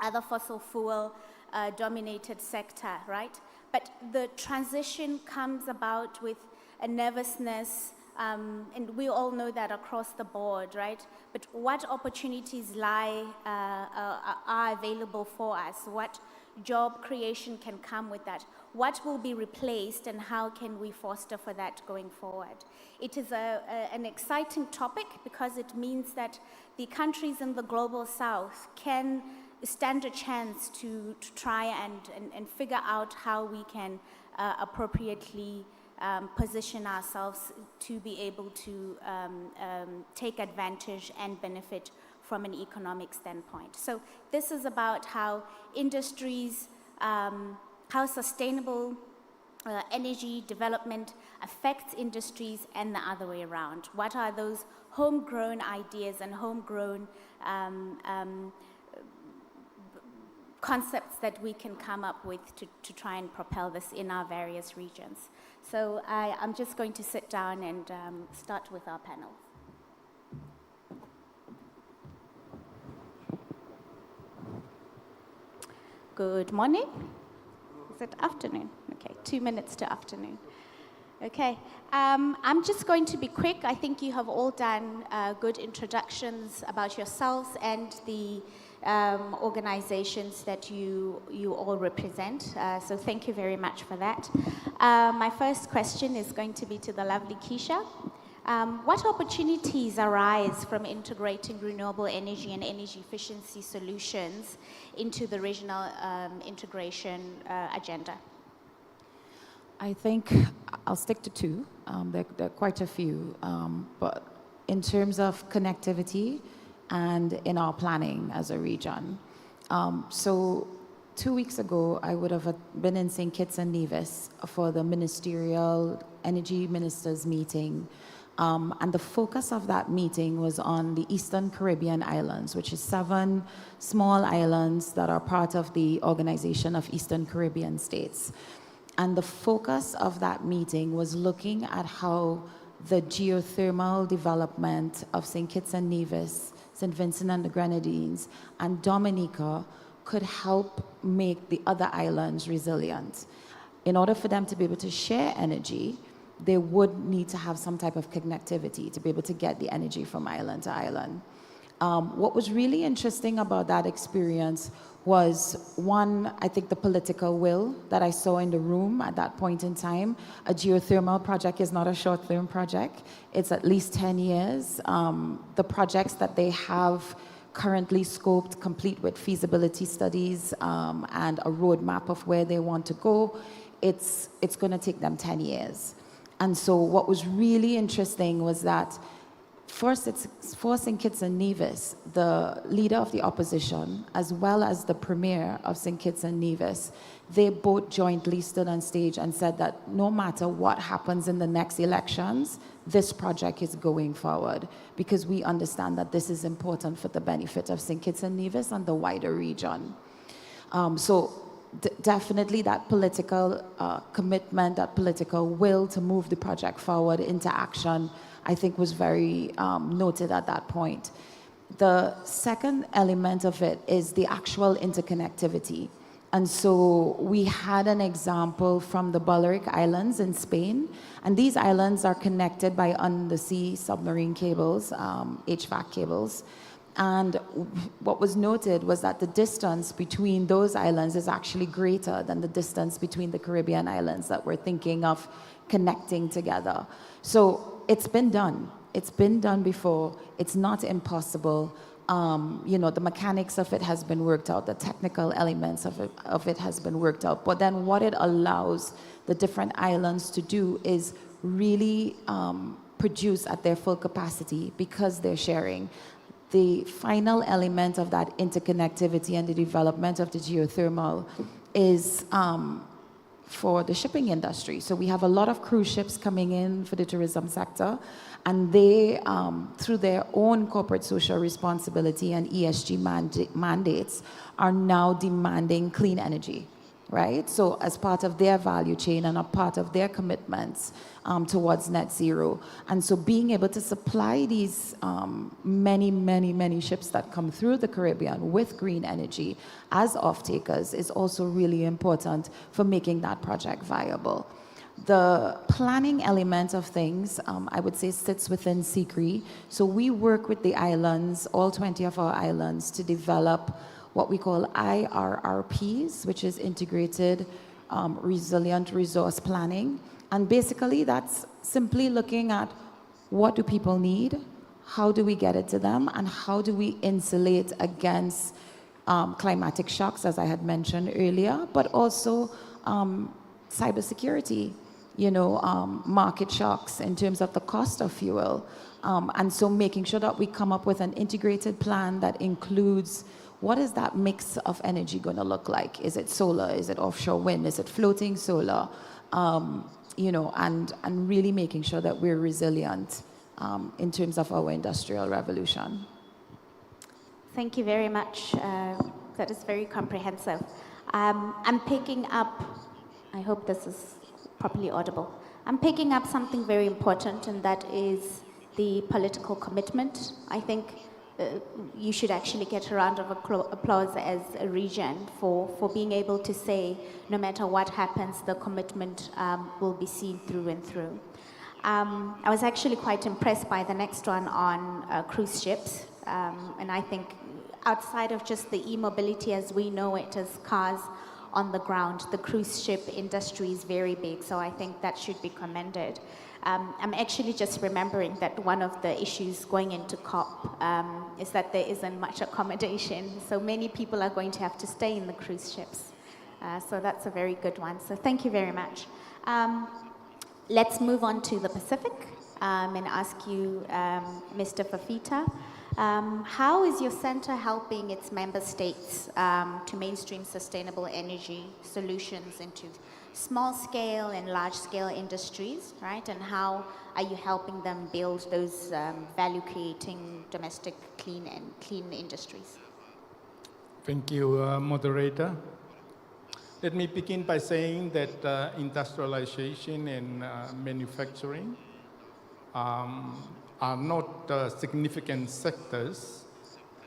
other fossil fuel dominated sector, right? But the transition comes about with a nervousness, and we all know that across the board, right? But what opportunities are available for us? What job creation can come with that? What will be replaced, and how can we foster for that going forward? It is an exciting topic because it means that the countries in the global south can stand a chance to try and figure out how we can appropriately position ourselves to be able to take advantage and benefit from an economic standpoint. So this is about how industries, how sustainable energy development affects industries and the other way around. What are those homegrown ideas and homegrown concepts that we can come up with to try and propel this in our various regions. So I'm just going to sit down and start with our panel. Good morning. Is it afternoon? Okay, 2 minutes to afternoon. Okay, I'm just going to be quick. I think you have all done good introductions about yourselves and the organizations that you all represent. So thank you very much for that. My first question is going to be to the lovely Keisha. What opportunities arise from integrating renewable energy and energy efficiency solutions into the regional integration agenda? I think I'll stick to two. There are quite a few, but in terms of connectivity and in our planning as a region. So 2 weeks ago, I would have been in St. Kitts and Nevis for the ministerial energy ministers meeting. And the focus of that meeting was on the Eastern Caribbean islands, which is 7 small islands that are part of the Organization of Eastern Caribbean States. And the focus of that meeting was looking at how the geothermal development of St. Kitts and Nevis, St. Vincent and the Grenadines, and Dominica could help make the other islands resilient. In order for them to be able to share energy, they would need to have some type of connectivity to be able to get the energy from island to island. What was really interesting about that experience was, one, I think the political will that I saw in the room at that point in time. A geothermal project is not a short-term project. It's at least 10 years. The projects that they have currently scoped, complete with feasibility studies and a roadmap of where they want to go, it's going to take them 10 years. And so what was really interesting was that for St. Kitts and Nevis, the leader of the opposition, as well as the premier of St. Kitts and Nevis, they both jointly stood on stage and said that no matter what happens in the next elections, this project is going forward because we understand that this is important for the benefit of St. Kitts and Nevis and the wider region. Definitely that political commitment, that political will to move the project forward into action, I think was very noted at that point. The second element of it is the actual interconnectivity. And so we had an example from the Balearic Islands in Spain, and these islands are connected by undersea submarine cables, HVAC cables. And what was noted was that the distance between those islands is actually greater than the distance between the Caribbean islands that we're thinking of connecting together. So it's been done. It's been done before. It's not impossible. The mechanics of it has been worked out. The technical elements of it has been worked out. But then what it allows the different islands to do is really produce at their full capacity because they're sharing. The final element of that interconnectivity and the development of the geothermal is for the shipping industry. So we have a lot of cruise ships coming in for the tourism sector, and they, through their own corporate social responsibility and ESG mandates, are now demanding clean energy, right? So as part of their value chain and a part of their commitments towards net zero. And so being able to supply these many ships that come through the Caribbean with green energy as off-takers is also really important for making that project viable. The planning element of things, I would say, sits within SECRE. So we work with the islands, all 20 of our islands, to develop what we call IRRPs, which is Integrated Resilient Resource Planning. And basically, that's simply looking at what do people need, how do we get it to them, and how do we insulate against climatic shocks, as I had mentioned earlier, but also cybersecurity, market shocks in terms of the cost of fuel. And so making sure that we come up with an integrated plan that includes what is that mix of energy going to look like? Is it solar? Is it offshore wind? Is it floating solar? And really making sure that we're resilient in terms of our industrial revolution. Thank you very much, That is very comprehensive. I'm picking up, I hope this is properly audible. I'm picking up something very important, and that is the political commitment. I think you should actually get a round of applause as a region for being able to say, no matter what happens, the commitment will be seen through and through. I was actually quite impressed by the next one on cruise ships, and I think outside of just the e-mobility as we know it as cars on the ground, the cruise ship industry is very big, so I think that should be commended. I'm actually just remembering that one of the issues going into COP is that there isn't much accommodation, so many people are going to have to stay in the cruise ships. So that's a very good one, so thank you very much. Let's move on to the Pacific and ask you, Mr. Fafita, how is your center helping its member states to mainstream sustainable energy solutions into small-scale and large-scale industries, right? And how are you helping them build those value-creating domestic clean industries? Thank you, moderator. Let me begin by saying that industrialization and manufacturing are not significant sectors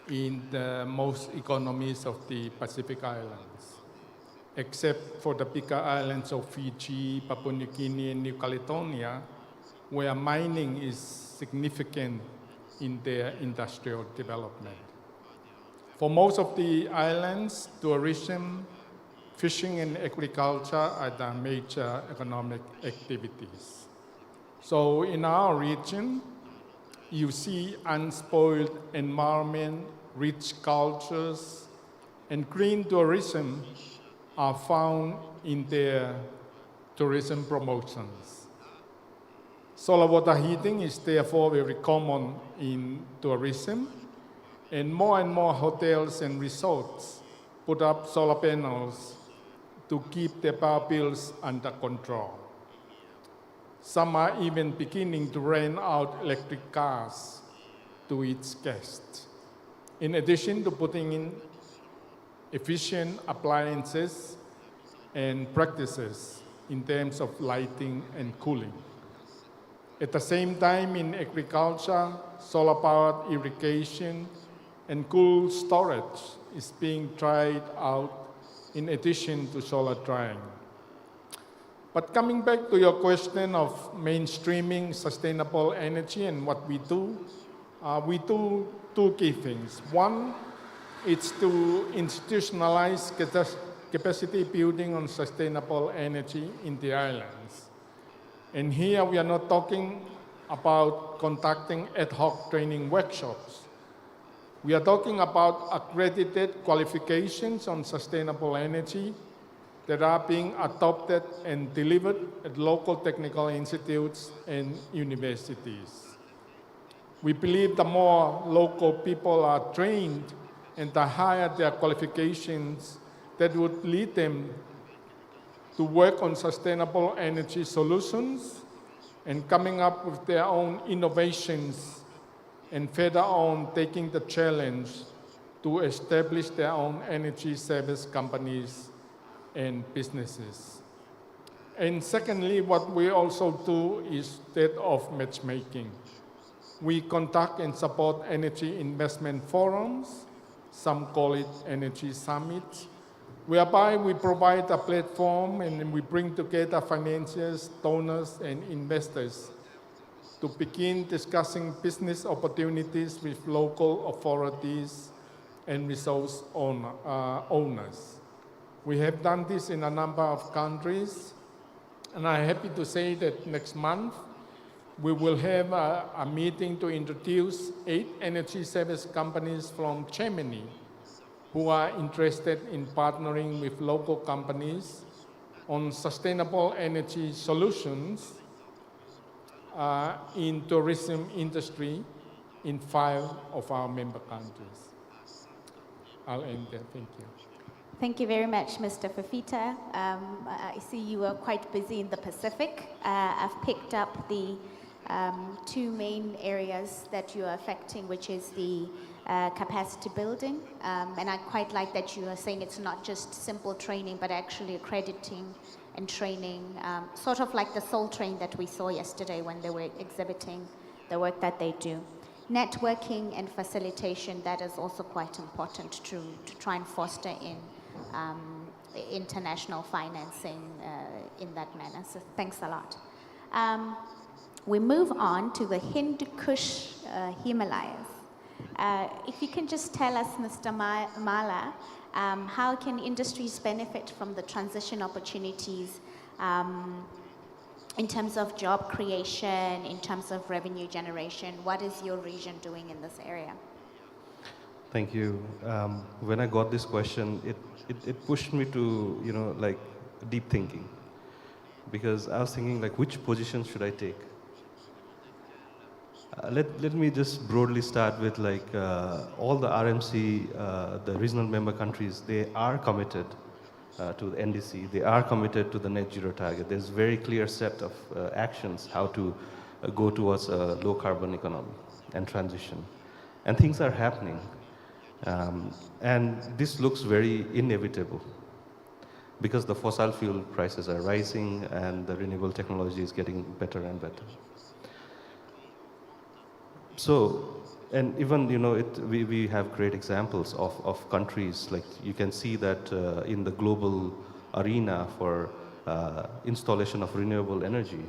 in the most economies of the Pacific Islands, except for the bigger islands of Fiji, Papua New Guinea, and New Caledonia, where mining is significant in their industrial development. For most of the islands, tourism, fishing, and agriculture are the major economic activities. So in our region, you see unspoiled environment, rich cultures, and green tourism are found in their tourism promotions. Solar water heating is therefore very common in tourism, and more hotels and resorts put up solar panels to keep their power bills under control. Some are even beginning to rent out electric cars to its guests, in addition to putting in efficient appliances and practices in terms of lighting and cooling. At the same time, in agriculture, solar-powered irrigation and cool storage is being tried out in addition to solar drying. But coming back to your question of mainstreaming sustainable energy and what we do two key things. One, it's to institutionalize capacity building on sustainable energy in the islands. And here we are not talking about conducting ad hoc training workshops. We are talking about accredited qualifications on sustainable energy that are being adopted and delivered at local technical institutes and universities. We believe the more local people are trained and the higher their qualifications, that would lead them to work on sustainable energy solutions and coming up with their own innovations and further on taking the challenge to establish their own energy service companies and businesses. And secondly, what we also do is that of matchmaking. We conduct and support energy investment forums, some call it energy summits, whereby we provide a platform and we bring together financiers, donors, and investors to begin discussing business opportunities with local authorities and resource owners. We have done this in a number of countries, and I'm happy to say that next month we will have a meeting to introduce 8 energy service companies from Germany who are interested in partnering with local companies on sustainable energy solutions in tourism industry in 5 of our member countries. I'll end there, thank you. Thank you very much, Mr. Fafita. I see you were quite busy in the Pacific. I've picked up the 2 main areas that you are affecting, which is the capacity building. And I quite like that you are saying it's not just simple training, but actually accrediting and training, sort of like the Soul Train that we saw yesterday when they were exhibiting the work that they do. Networking and facilitation, that is also quite important to try and foster in international financing in that manner. So thanks a lot. We move on to the Hindu Kush Himalayas. If you can just tell us, Mr. Mala, how can industries benefit from the transition opportunities in terms of job creation, in terms of revenue generation? What is your region doing in this area? Thank you. When I got this question, it pushed me to, like deep thinking. Because I was thinking, like, which position should I take? Let me just broadly start with, like, all the RMC, the regional member countries, they are committed to the NDC. They are committed to the net zero target. There's a very clear set of actions how to go towards a low carbon economy and transition. And things are happening. And this looks very inevitable because the fossil fuel prices are rising and the renewable technology is getting better and better. So, and even, we have great examples of countries, like you can see that in the global arena for installation of renewable energy,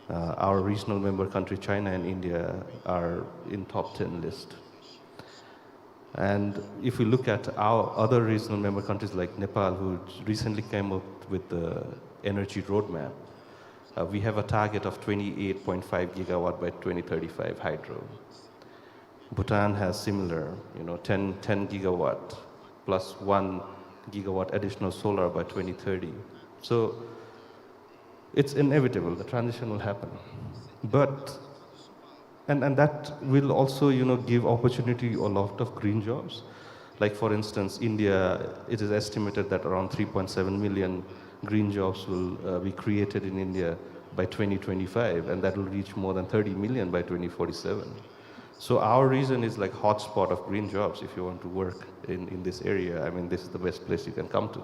our regional member country, China and India, are in top 10 list. And if we look at our other regional member countries like Nepal, who recently came up with the energy roadmap, we have a target of 28.5 gigawatt by 2035 hydro. Bhutan has similar, 10 gigawatt plus 1 gigawatt additional solar by 2030. So it's inevitable, the transition will happen. But and that will also, give opportunity a lot of green jobs. Like for instance, India, it is estimated that around 3.7 million green jobs will be created in India by 2025, and that will reach more than 30 million by 2047. So our region is like hotspot of green jobs if you want to work in this area. I mean, this is the best place you can come to.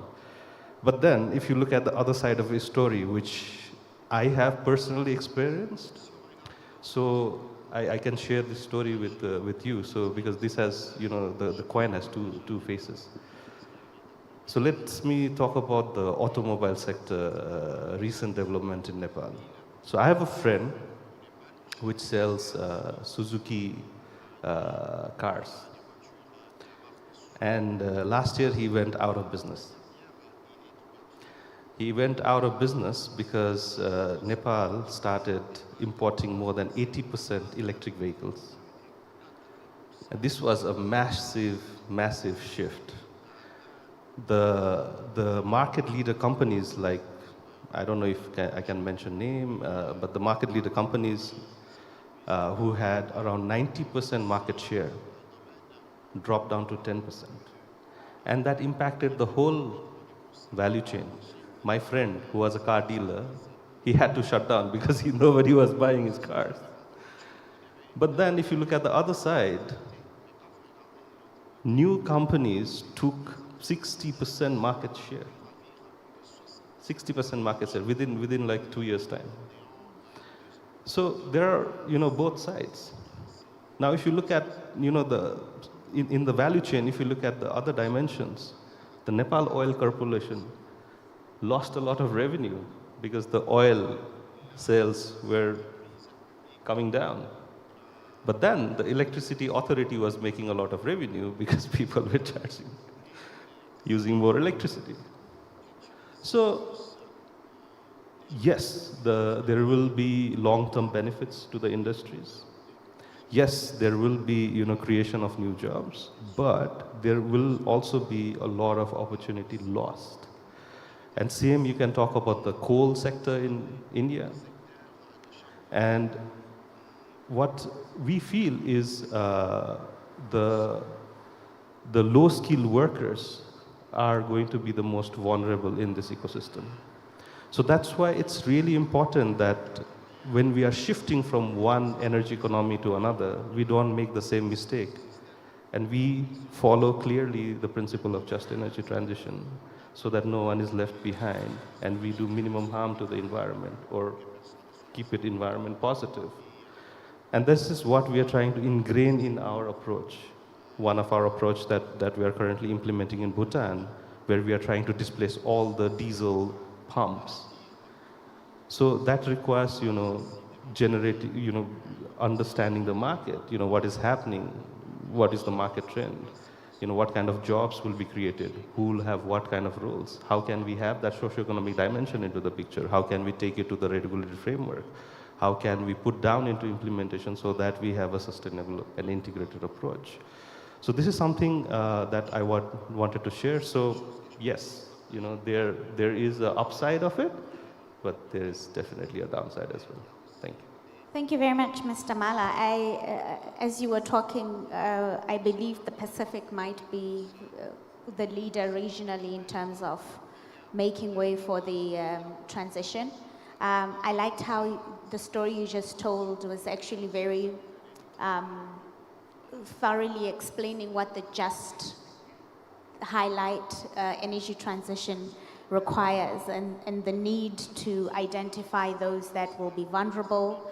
But then, if you look at the other side of the story, which I have personally experienced, so I can share this story with you. So because this has, the coin has two faces. So let me talk about the automobile sector recent development in Nepal. So I have a friend which sells Suzuki cars. And last year he went out of business. He went out of business because Nepal started importing more than 80% electric vehicles. And this was a massive, massive shift. The market leader companies like, I don't know if I can mention name, but the market leader companies who had around 90% market share dropped down to 10%. And that impacted the whole value chain. My friend, who was a car dealer, he had to shut down because nobody was buying his cars. But then if you look at the other side, new companies took 60% market share. 60% market share within like 2 years' time. So there are, both sides. Now if you look at, in the value chain, if you look at the other dimensions, the Nepal Oil Corporation lost a lot of revenue because the oil sales were coming down. But then the electricity authority was making a lot of revenue because people were using more electricity. So yes, there will be long-term benefits to the industries. Yes, there will be, creation of new jobs, but there will also be a lot of opportunity lost. And same, you can talk about the coal sector in India. And what we feel is the low-skilled workers are going to be the most vulnerable in this ecosystem. So that's why it's really important that when we are shifting from one energy economy to another, we don't make the same mistake And we follow clearly the principle of just energy transition so that no one is left behind, and we do minimum harm to the environment or keep it environment positive. And this is what we are trying to ingrain in our approach. One of our approach that we are currently implementing in Bhutan, where we are trying to displace all the diesel pumps. So that requires, understanding the market, what is happening, what is the market trend, what kind of jobs will be created, who will have what kind of roles, how can we have that socioeconomic dimension into the picture, how can we take it to the regulatory framework, how can we put down into implementation so that we have a sustainable and integrated approach. So this is something that I wanted to share. So yes, there is an upside of it, but there is definitely a downside as well. Thank you. Thank you very much, Mr. Mala. As you were talking, I believe the Pacific might be the leader regionally in terms of making way for the transition. I liked how the story you just told was actually very thoroughly explaining what the just highlight energy transition requires, and the need to identify those that will be vulnerable,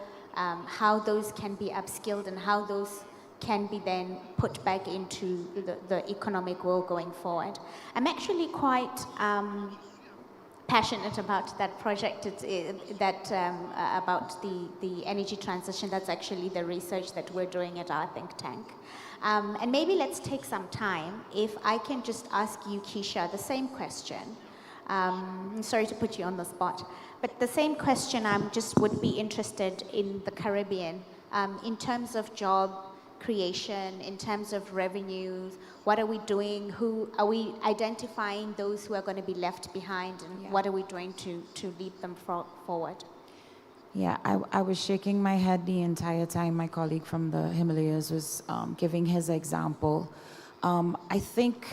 how those can be upskilled, and how those can be then put back into the economic world going forward. I'm actually quite passionate about that project, about the energy transition. That's actually the research that we're doing at our think tank. And maybe let's take some time. If I can just ask you, Keisha, the same question. Sorry to put you on the spot, but the same question, would be interested in the Caribbean, in terms of job creation, in terms of revenues. What are we doing? Who are we identifying those who are going to be left behind, and what are we doing to lead them forward? Yeah, I was shaking my head the entire time my colleague from the Himalayas was giving his example. I think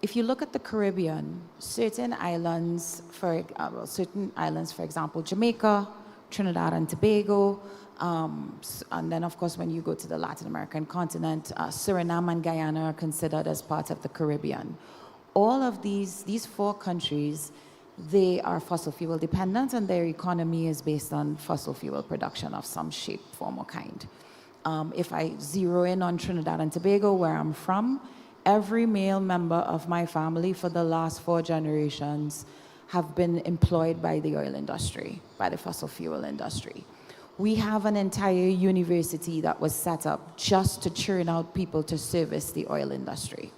if you look at the Caribbean, certain islands, for example, Jamaica, Trinidad and Tobago, and then of course when you go to the Latin American continent, Suriname and Guyana are considered as part of the Caribbean. All of these four countries, they are fossil fuel dependent, and their economy is based on fossil fuel production of some shape, form or kind. If I zero in on Trinidad and Tobago, where I'm from, every male member of my family for the last 4 generations have been employed by the oil industry, by the fossil fuel industry. We have an entire university that was set up just to churn out people to service the oil industry.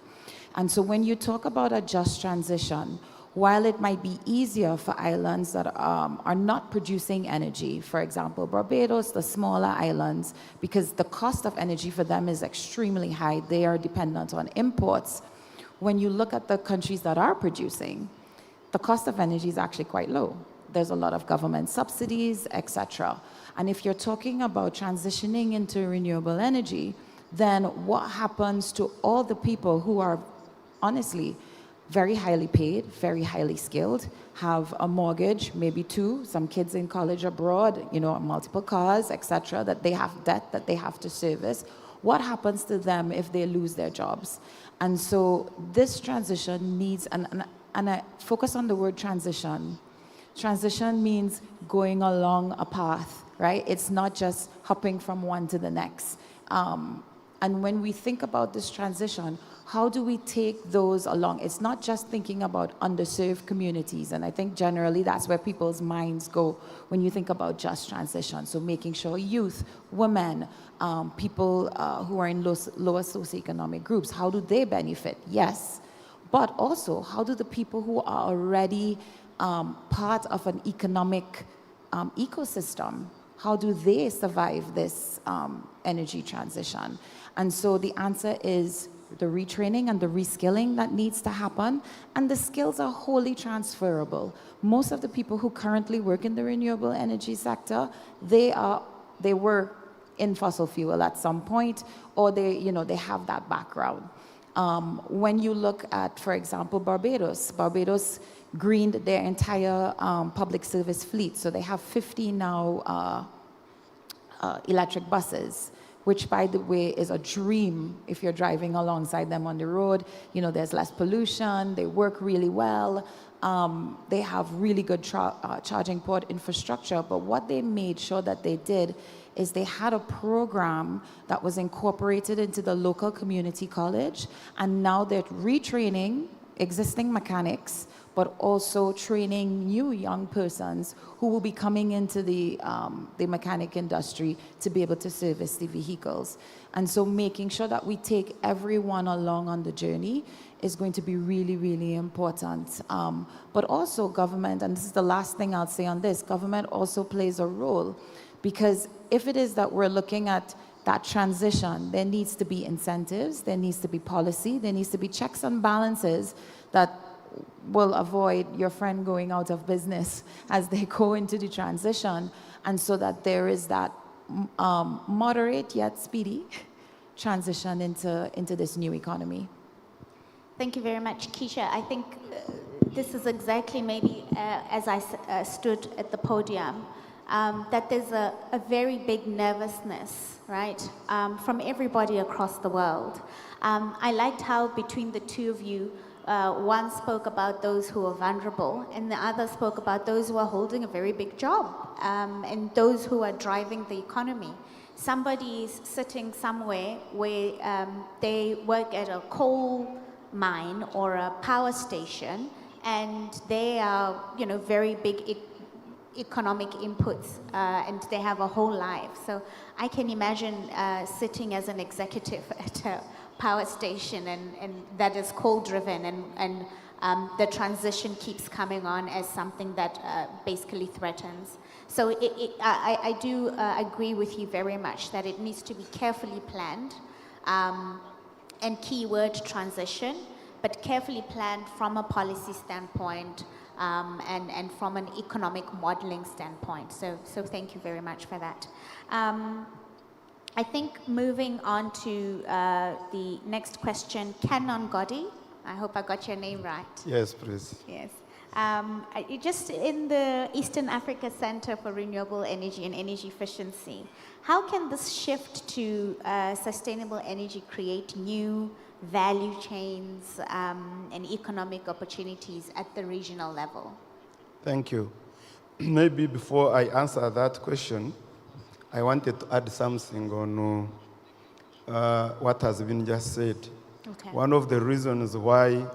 And so when you talk about a just transition, while it might be easier for islands that are not producing energy, for example, Barbados, the smaller islands, because the cost of energy for them is extremely high, they are dependent on imports. When you look at the countries that are producing, the cost of energy is actually quite low. There's a lot of government subsidies, etc. And if you're talking about transitioning into renewable energy, then what happens to all the people who are honestly very highly paid, very highly skilled, have a mortgage, maybe 2, some kids in college abroad, multiple cars, etc., that they have debt that they have to service? What happens to them if they lose their jobs? And so this transition needs, and I focus on the word transition. Transition means going along a path, right? It's not just hopping from one to the next. And when we think about this transition, how do we take those along? It's not just thinking about underserved communities, and I think generally that's where people's minds go when you think about just transition. So making sure youth, women, people who are in lower socioeconomic groups, how do they benefit? Yes, but also how do the people who are already part of an economic ecosystem, how do they survive this energy transition? And so the answer is the retraining and the reskilling that needs to happen, and the skills are wholly transferable. Most of the people who currently work in the renewable energy sector, they were in fossil fuel at some point, or they have that background. When you look at, for example, Barbados greened their entire public service fleet, so they have 50 now electric buses, which, by the way, is a dream if you're driving alongside them on the road. You know, there's less pollution, they work really well, they have really good charging port infrastructure. But what they made sure that they did is they had a program that was incorporated into the local community college, and now they're retraining existing mechanics, but also training new young persons who will be coming into the mechanic industry to be able to service the vehicles. And so making sure that we take everyone along on the journey is going to be really, really important. But also government, and this is the last thing I'll say on this, government also plays a role, because if it is that we're looking at that transition, there needs to be incentives, there needs to be policy, there needs to be checks and balances that will avoid your friend going out of business as they go into the transition, and so that there is that moderate yet speedy transition into this new economy. Thank you very much, Keisha. I think this is exactly maybe as I stood at the podium, that there's a very big nervousness, right, from everybody across the world. I liked how between the two of you, one spoke about those who are vulnerable, and the other spoke about those who are holding a very big job, and those who are driving the economy. Somebody is sitting somewhere where they work at a coal mine or a power station, and they are, you know, very big economic inputs, and they have a whole life. So I can imagine sitting as an executive at a power station, and that is coal driven, and the transition keeps coming on as something that basically threatens. So I do agree with you very much that it needs to be carefully planned, and keyword transition, but carefully planned from a policy standpoint, and from an economic modeling standpoint. So thank you very much for that. I think moving on to the next question, Canon Godi. I hope I got your name right. Yes, please. Yes. Just in the Eastern Africa Center for Renewable Energy and Energy Efficiency, how can this shift to sustainable energy create new value chains and economic opportunities at the regional level? Thank you. Maybe before I answer that question, I wanted to add something on what has been just said. Okay. One of the reasons why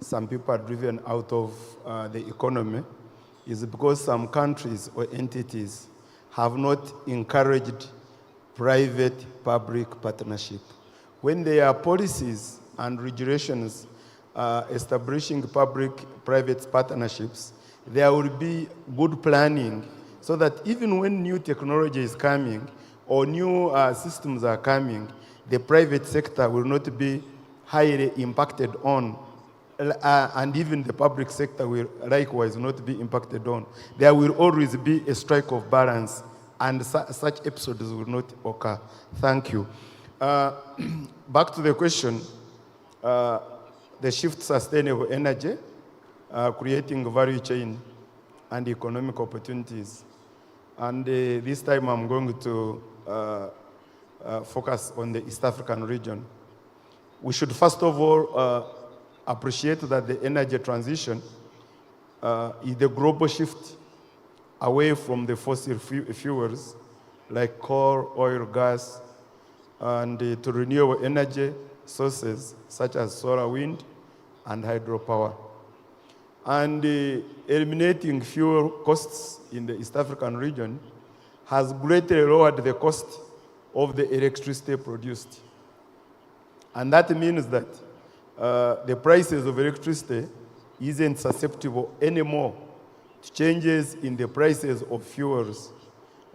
some people are driven out of the economy is because some countries or entities have not encouraged private-public partnership. When there are policies and regulations establishing public-private partnerships, there will be good planning so that even when new technology is coming or new systems are coming, the private sector will not be highly impacted on, and even the public sector will likewise not be impacted on. There will always be a strike of balance, and such episodes will not occur. Thank you. Back to the question, the shift to sustainable energy, creating value chain and economic opportunities. And this time I'm going to focus on the East African region. We should first of all appreciate that the energy transition is the global shift away from the fossil fuels like coal, oil, gas, and to renewable energy sources such as solar, wind, and hydropower. And eliminating fuel costs in the East African region has greatly lowered the cost of the electricity produced. And that means that the prices of electricity isn't susceptible anymore to changes in the prices of fuels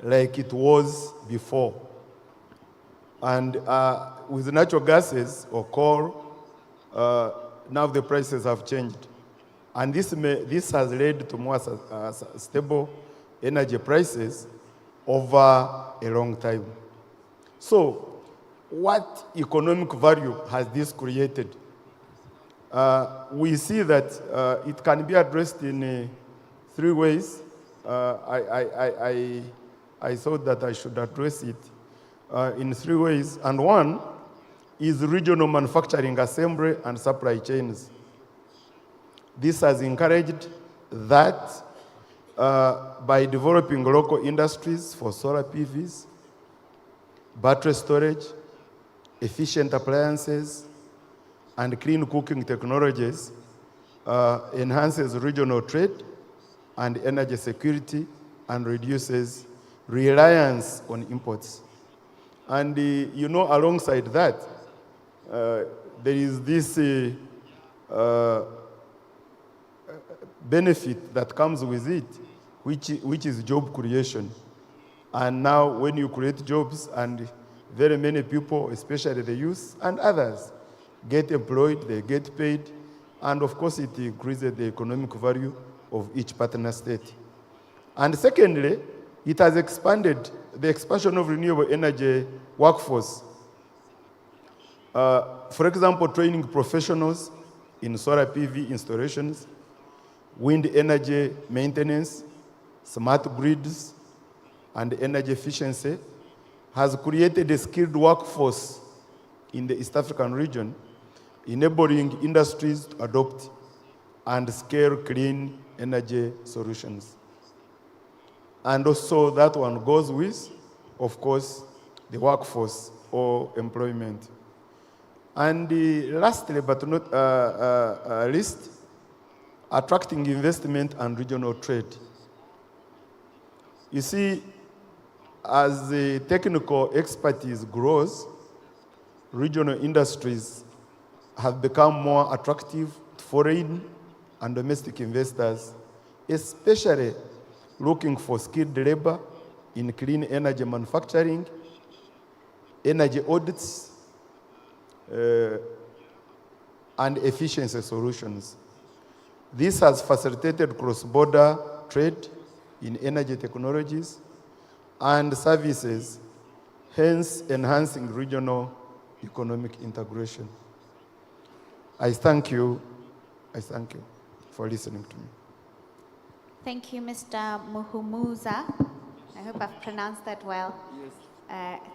like it was before. And with natural gases or coal, now the prices have changed. And this has led to more stable energy prices over a long time. So, what economic value has this created? We see that it can be addressed in 3 ways. I thought that I should address it. in 3 ways, and one is regional manufacturing, assembly, and supply chains. This has encouraged that by developing local industries for solar PVs, battery storage, efficient appliances, and clean cooking technologies, enhances regional trade and energy security and reduces reliance on imports. And alongside that, there is this benefit that comes with it, which is job creation. And now when you create jobs and very many people, especially the youth and others, get employed, they get paid, and of course it increases the economic value of each partner state. And secondly, it has expanded the expansion of renewable energy workforce. For example, training professionals in solar PV installations, wind energy maintenance, smart grids, and energy efficiency has created a skilled workforce in the East African region, enabling industries to adopt and scale clean energy solutions. And also that one goes with, of course, the workforce or employment. And lastly, but not least, attracting investment and regional trade. You see, as the technical expertise grows, regional industries have become more attractive to foreign and domestic investors, especially looking for skilled labor in clean energy manufacturing, energy audits, and efficiency solutions. This has facilitated cross-border trade in energy technologies and services, hence enhancing regional economic integration. I thank you for listening to me. Thank you, Mr. Muhumuza. I hope I've pronounced that well. Yes.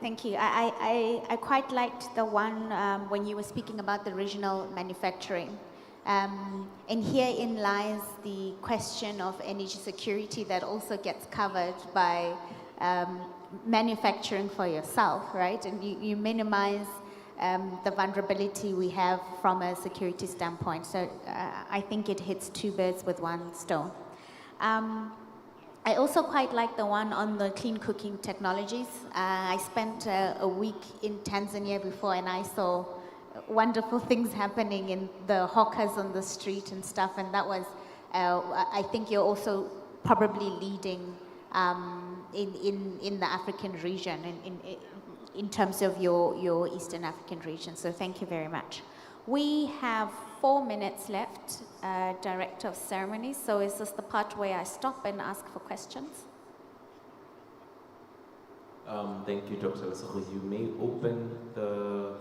Thank you. I quite liked the one when you were speaking about the regional manufacturing. And herein lies the question of energy security that also gets covered by manufacturing for yourself, right? And you minimize the vulnerability we have from a security standpoint. So I think it hits two birds with one stone. I also quite like the one on the clean cooking technologies. I spent a week in Tanzania before, and I saw wonderful things happening in the hawkers on the street and stuff, and that was, I think you're also probably leading in the African region, in terms of your Eastern African region, so thank you very much. We have 4 minutes left, Director of Ceremonies, so is this the part where I stop and ask for questions? Thank you, Dr. Lesego. You may open the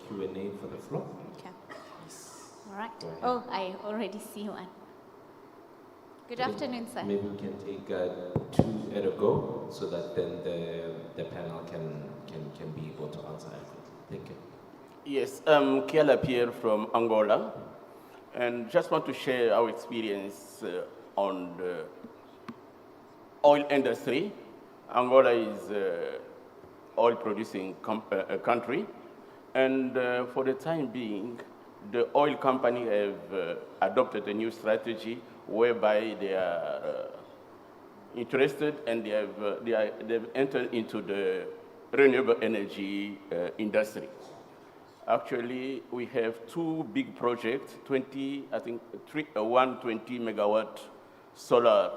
Q&A for the floor. Okay. All right. Oh, I already see one. Good afternoon, sir. Maybe we can take 2 at a go, so that then the panel can be able to answer everything. Thank you. Yes, Kiala Pierre from Angola, and just want to share our experience on the oil industry. Angola is an oil-producing country, and for the time being, the oil company have adopted a new strategy whereby they are interested and they've entered into the renewable energy industry. Actually, we have 2 big projects, 120 megawatt solar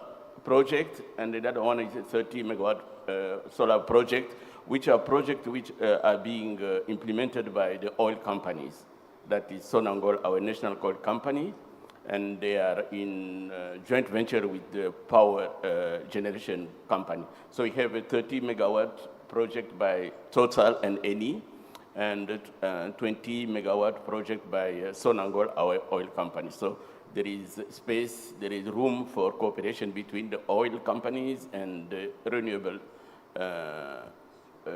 project, and the other one is a 30 megawatt solar project, which are projects which are being implemented by the oil companies. That is Sonangol, our national oil company, and they are in joint venture with the power generation company. So we have a 30 megawatt project by Total and Eni, and 20 megawatt project by Sonangol, our oil company. So there is space, there is room for cooperation between the oil companies and the renewable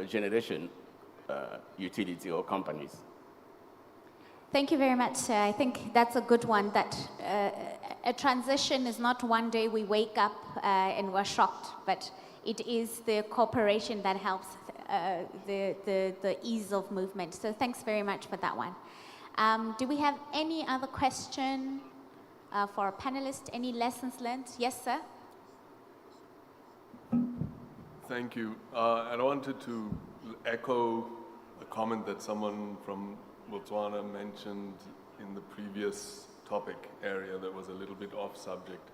generation utility or companies. Thank you very much. I think that's a good one, that a transition is not one day we wake up and we're shocked, but it is the cooperation that helps the ease of movement. So thanks very much for that one. Do we have any other question for our panelists? Any lessons learned? Yes, sir? Thank you. I wanted to echo a comment that someone from Botswana mentioned in the previous topic area that was a little bit off subject.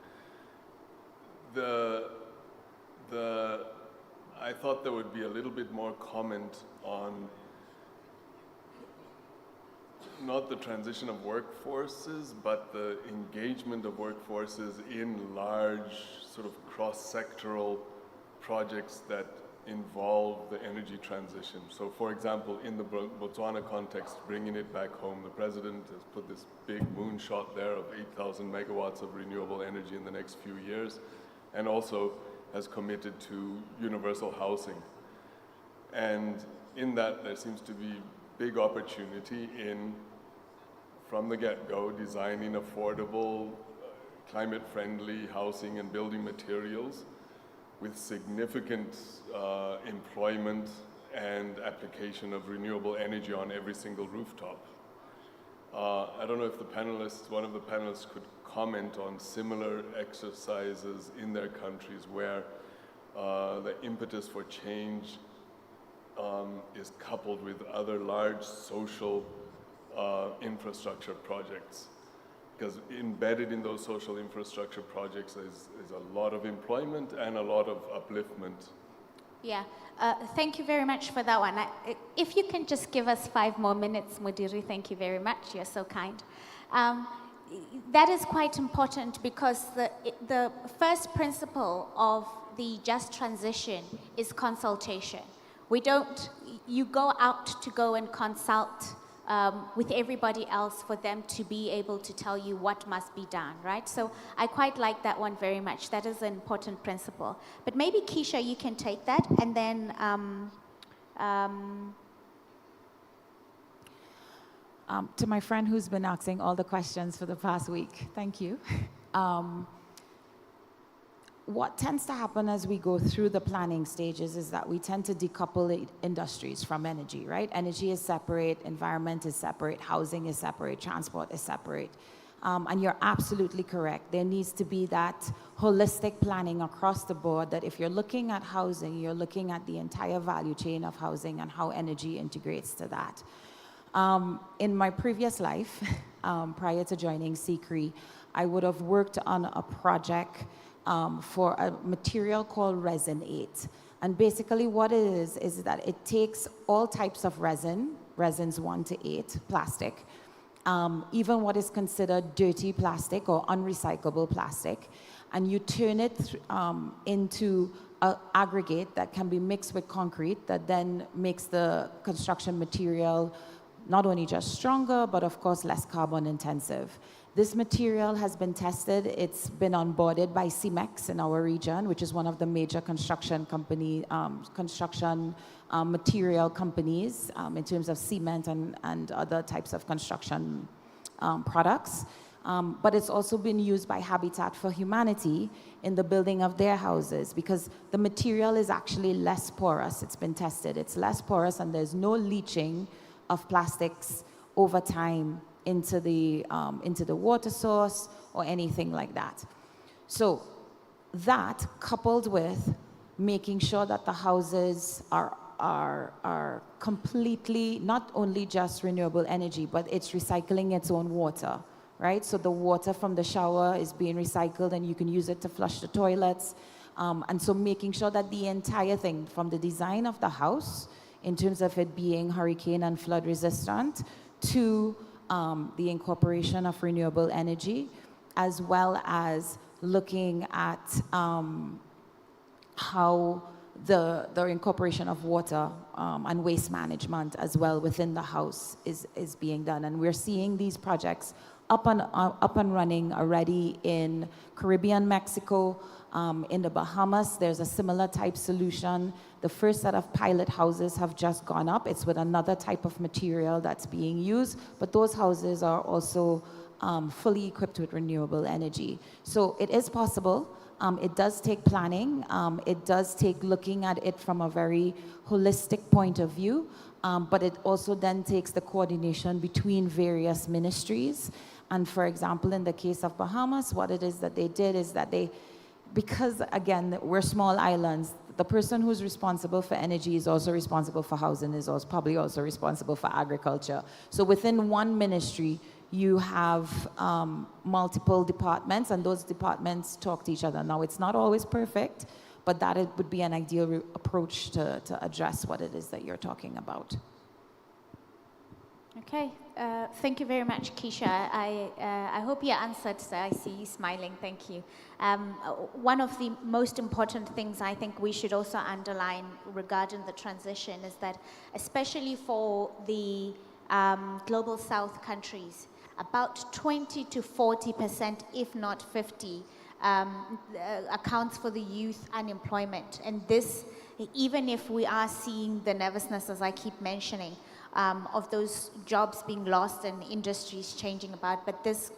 I thought there would be a little bit more comment on not the transition of workforces, but the engagement of workforces in large sort of cross-sectoral projects that involve the energy transition. So for example, in the Botswana context, bringing it back home, the president has put this big moonshot there of 8,000 megawatts of renewable energy in the next few years, and also has committed to universal housing. And in that, there seems to be big opportunity in, from the get-go, designing affordable, climate-friendly housing and building materials with significant employment and application of renewable energy on every single rooftop. I don't know if the panelists, one of the panelists could comment on similar exercises in their countries where the impetus for change is coupled with other large social infrastructure projects. Because embedded in those social infrastructure projects is a lot of employment and a lot of upliftment. Yeah, thank you very much for that one. If you can just give us 5 more minutes, Mudiri, thank you very much. You're so kind. That is quite important, because the first principle of the just transition is consultation. You go out to go and consult with everybody else for them to be able to tell you what must be done, right? So I quite like that one very much. That is an important principle. But maybe Keisha, you can take that, and then to my friend who's been asking all the questions for the past week, thank you. What tends to happen as we go through the planning stages is that we tend to decouple industries from energy, right? Energy is separate, environment is separate, housing is separate, transport is separate. And you're absolutely correct. There needs to be that holistic planning across the board, that if you're looking at housing, you're looking at the entire value chain of housing and how energy integrates to that. In my previous life, prior to joining SECRE, I would have worked on a project for a material called Resin 8. And basically what it is that it takes all types of resins 1 to 8, plastic, even what is considered dirty plastic or unrecyclable plastic, and you turn it into an aggregate that can be mixed with concrete that then makes the construction material not only just stronger, but of course less carbon intensive. This material has been tested. It's been onboarded by CEMEX in our region, which is one of the major construction material companies in terms of cement and other types of construction products. But it's also been used by Habitat for Humanity in the building of their houses, because the material is actually less porous. It's been tested. It's less porous, and there's no leaching of plastics over time into the water source or anything like that. So that, coupled with making sure that the houses are completely not only just renewable energy, but it's recycling its own water, right? So the water from the shower is being recycled and you can use it to flush the toilets. And so making sure that the entire thing, from the design of the house, in terms of it being hurricane and flood resistant, to the incorporation of renewable energy, as well as looking at how the incorporation of water and waste management as well within the house is being done. And we're seeing these projects up and running already in Caribbean Mexico, In the Bahamas, there's a similar type solution. The first set of pilot houses have just gone up. It's with another type of material that's being used, but those houses are also fully equipped with renewable energy. So it is possible. It does take planning. It does take looking at it from a very holistic point of view, but it also then takes the coordination between various ministries. And for example, in the case of Bahamas, what it is that they did is that because again, we're small islands, the person who's responsible for energy is also responsible for housing, is also probably also responsible for agriculture. So within one ministry, you have multiple departments, and those departments talk to each other. Now, it's not always perfect, but that it would be an ideal approach to address what it is that you're talking about. Okay, thank you very much, Keisha. I hope you answered. So I see you smiling. Thank you. One of the most important things I think we should also underline regarding the transition is that, especially for the global South countries, about 20 to 40%, if not 50, accounts for the youth unemployment. And this, even if we are seeing the nervousness, as I keep mentioning, of those jobs being lost and industries changing about, but this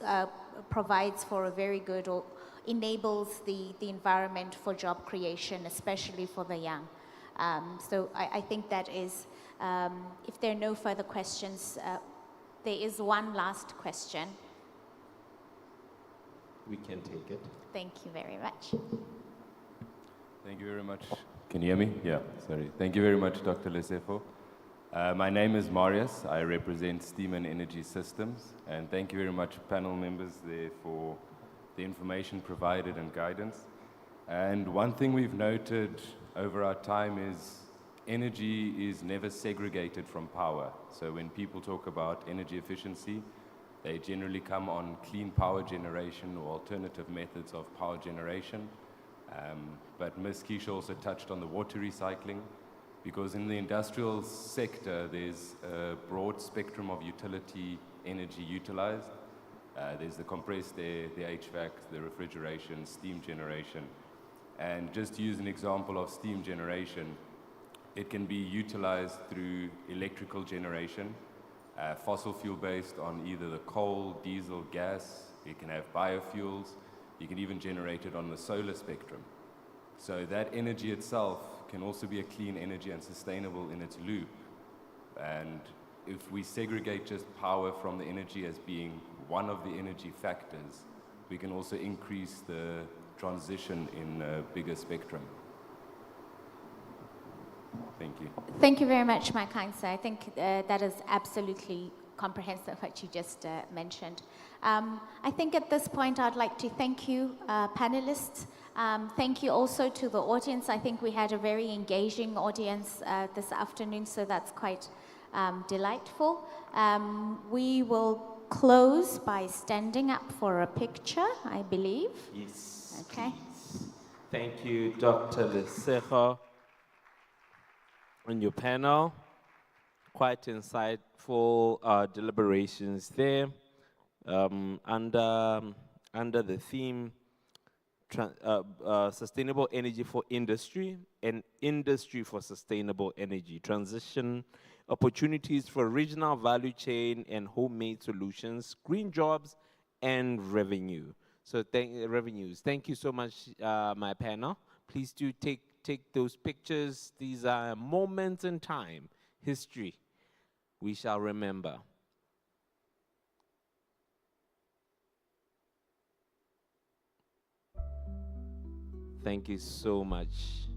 provides for a very good, or enables the environment for job creation, especially for the young. So I think that is, if there are no further questions, there is one last question. We can take it. Thank you very much. Thank you very much. Can you hear me? Yeah, sorry. Thank you very much, Dr. Lesefo. My name is Marius. I represent Steam and Energy Systems. And thank you very much, panel members, there for the information provided and guidance. And one thing we've noted over our time is energy is never segregated from power. So when people talk about energy efficiency, they generally come on clean power generation or alternative methods of power generation. But Ms. Keisha also touched on the water recycling, because in the industrial sector, there's a broad spectrum of utility energy utilized. There's the compressed air, the HVAC, the refrigeration, steam generation. And just to use an example of steam generation, it can be utilized through electrical generation, fossil fuel based on either the coal, diesel, gas. You can have biofuels. You can even generate it on the solar spectrum. So that energy itself can also be a clean energy and sustainable in its loop. And if we segregate just power from the energy as being one of the energy factors, we can also increase the transition in a bigger spectrum. Thank you. Thank you very much, my kind sir. I think that is absolutely comprehensive, what you just mentioned. I think at this point, I'd like to thank you, panelists. Thank you also to the audience. I think we had a very engaging audience this afternoon, so that's quite delightful. We will close by standing up for a picture, I believe. Yes. Okay. Please. Thank you, Dr. Lesefo, and your panel. Quite insightful deliberations there. Under the theme sustainable energy for industry and industry for sustainable energy transition, opportunities for regional value chain and homemade solutions, green jobs and revenue. So revenues. Thank you so much, my panel. Please do take those pictures. These are moments in time, history we shall remember. Thank you so much.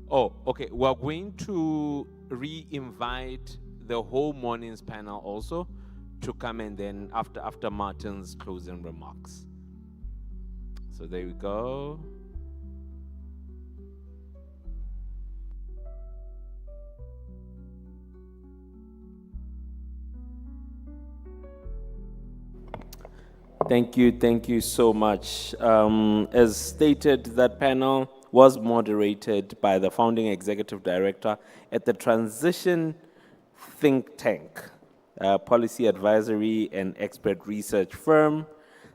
Oh, okay. We're going to re-invite the whole morning's panel also to come and then after Martin's closing remarks. So there we go. Thank you so much. As stated, that panel was moderated by the founding executive director at the Transition Think Tank, policy advisory and expert research firm,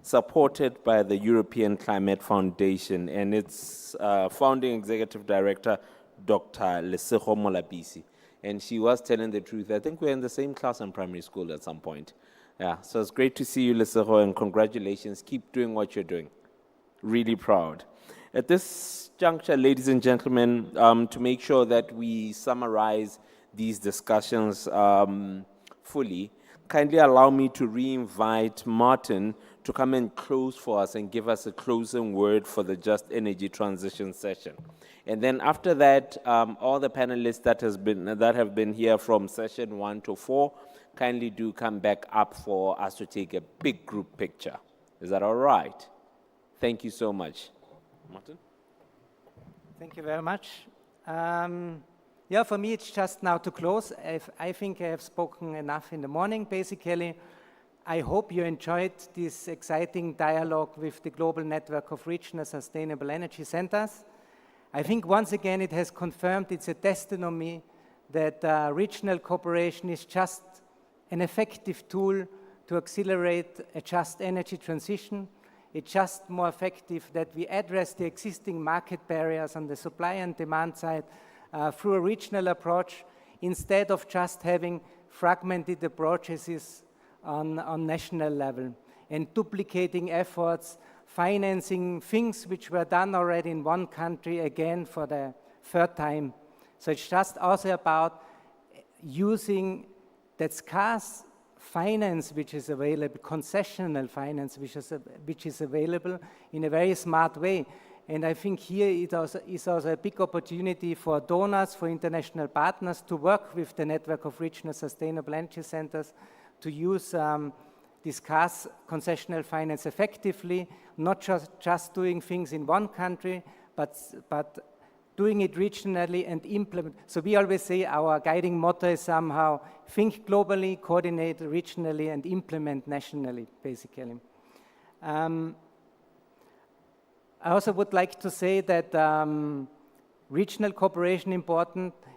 supported by the European Climate Foundation and its founding executive director, Dr. Lesego Molabisi. And she was telling the truth. I think we're in the same class in primary school at some point. Yeah, so it's great to see you, Lesego, and congratulations. Keep doing what you're doing. Really proud. At this juncture, ladies and gentlemen, to make sure that we summarize these discussions fully, kindly allow me to re-invite Martin to come and close for us and give us a closing word for the Just Energy Transition session. And then after that, all the panelists that have been here from session 1 to 4, kindly do come back up for us to take a big group picture. Is that all right? Thank you so much. Martin? Thank you very much. Yeah, for me, it's just now to close. I think I have spoken enough in the morning. Basically, I hope you enjoyed this exciting dialogue with the global network of regional sustainable energy centers. I think once again it has confirmed, it's a testimony that regional cooperation is just an effective tool to accelerate a just energy transition. It's just more effective that we address the existing market barriers on the supply and demand side through a regional approach instead of just having fragmented approaches on national level and duplicating efforts, financing things which were done already in one country again for the third time. So it's just also about using that scarce finance which is available, concessional finance which is available in a very smart way. And I think here it is also a big opportunity for donors, for international partners to work with the network of regional sustainable energy centers to use this scarce concessional finance effectively, not just doing things in one country, but doing it regionally and implement. So we always say our guiding motto is somehow think globally, coordinate regionally, and implement nationally, basically. I also would like to say that regional cooperation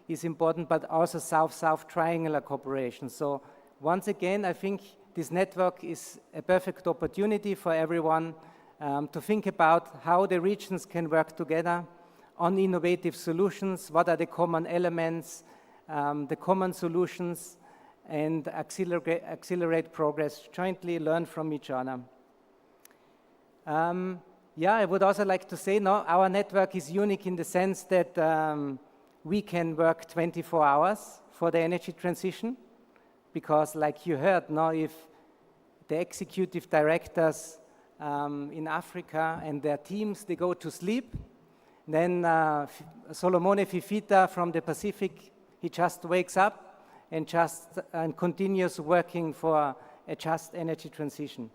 is important, but also South-South triangular cooperation. So once again, I think this network is a perfect opportunity for everyone to think about how the regions can work together on innovative solutions, what are the common elements, the common solutions, and accelerate progress, jointly learn from each other. Yeah, I would also like to say, no, our network is unique in the sense that we can work 24 hours for the energy transition, because like you heard, now if the executive directors in Africa and their teams, they go to sleep, then Solomone Fifita from the Pacific, he just wakes up and continues working for a just energy transition.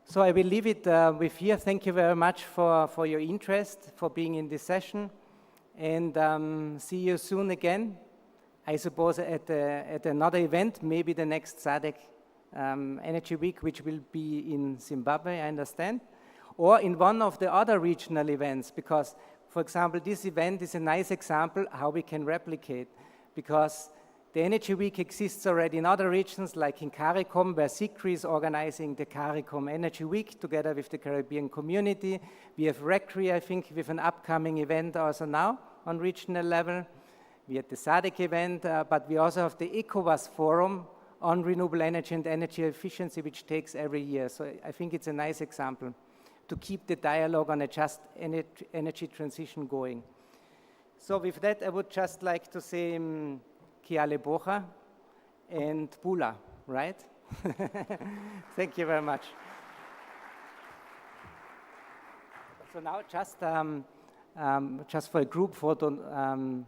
So I will leave it with here. Thank you very much for your interest, for being in this session, and see you soon again. I suppose at another event, maybe the next Sadc Energy Week, which will be in Zimbabwe, I understand, or in one of the other regional events, because, for example, this event is a nice example how we can replicate, because the Energy Week exists already in other regions, like in CARICOM, where SICRI is organizing the CARICOM Energy Week together with the Caribbean community. We have RECRI, I think, with an upcoming event also now on regional level. We had the Sadc event, but we also have the ECOWAS Forum on renewable energy and energy efficiency, which takes every year. So I think it's a nice example to keep the dialogue on a just energy transition going. So with that, I would just like to say, Kiale Bocha and Pula, right? Thank you very much. So now just for a group photo,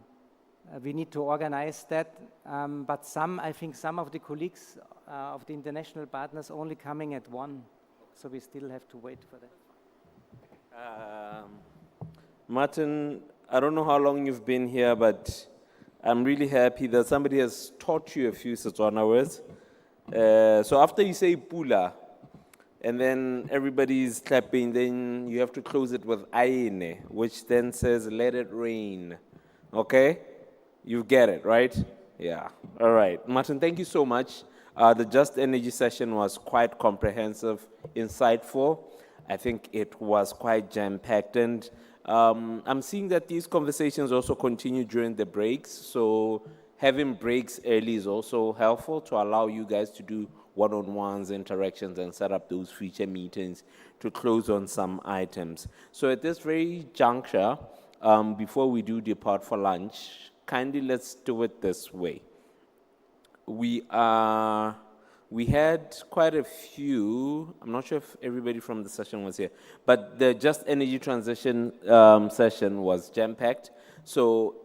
we need to organize that, but I think some of the colleagues of the international partners only coming at 1, so we still have to wait for that. Martin, I don't know how long you've been here, but I'm really happy that somebody has taught you a few Setswana words. So after you say Pula, and then everybody's clapping, then you have to close it with Aine, which then says, let it rain. Okay? You get it, right? Yeah. All right. Martin, thank you so much. The Just Energy session was quite comprehensive, insightful. I think it was quite jam-packed, and I'm seeing that these conversations also continue during the breaks, so having breaks early is also helpful to allow you guys to do one-on-ones, interactions, and set up those future meetings to close on some items. So at this very juncture, before we do depart for lunch, kindly let's do it this way. We had quite a few, I'm not sure if everybody from the session was here, but the Just Energy Transition session was jam-packed. So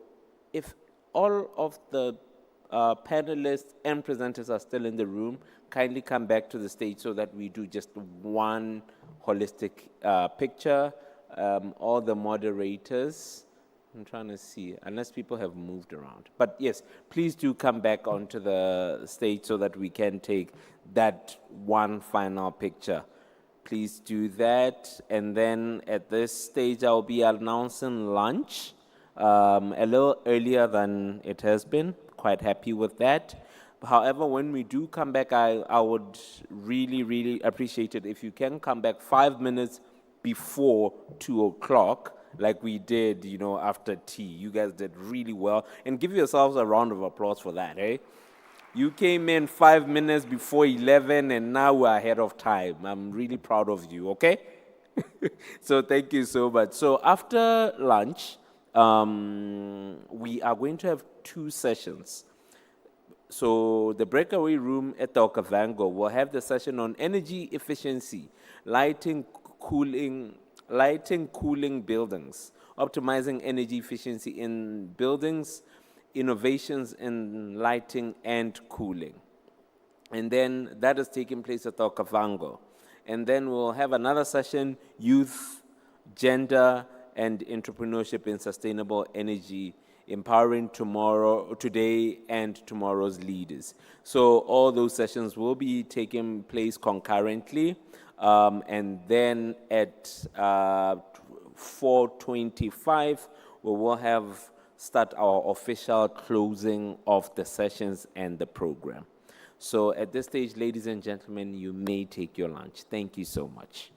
if all of the panelists and presenters are still in the room, kindly come back to the stage so that we do just one holistic picture. All the moderators, I'm trying to see, unless people have moved around. But yes, please do come back onto the stage so that we can take that one final picture. Please do that. And then at this stage, I'll be announcing lunch a little earlier than it has been. Quite happy with that. However, when we do come back, I would really, really appreciate it if you can come back 5 minutes before 2 o'clock, like we did, you know, after tea. You guys did really well. And give yourselves a round of applause for that, eh? You came in 5 minutes before 11, and now we're ahead of time. I'm really proud of you, okay? So thank you so much. So after lunch, we are going to have 2 sessions. So the breakaway room at the Okavango will have the session on energy efficiency, lighting, cooling buildings, optimizing energy efficiency in buildings, innovations in lighting and cooling. And then that is taking place at the Okavango. And then we'll have another session, youth, gender, and entrepreneurship in sustainable energy, empowering today and tomorrow's leaders. So all those sessions will be taking place concurrently. And then at 4:25, we will start our official closing of the sessions and the program. So at this stage, ladies and gentlemen, you may take your lunch. Thank you so much.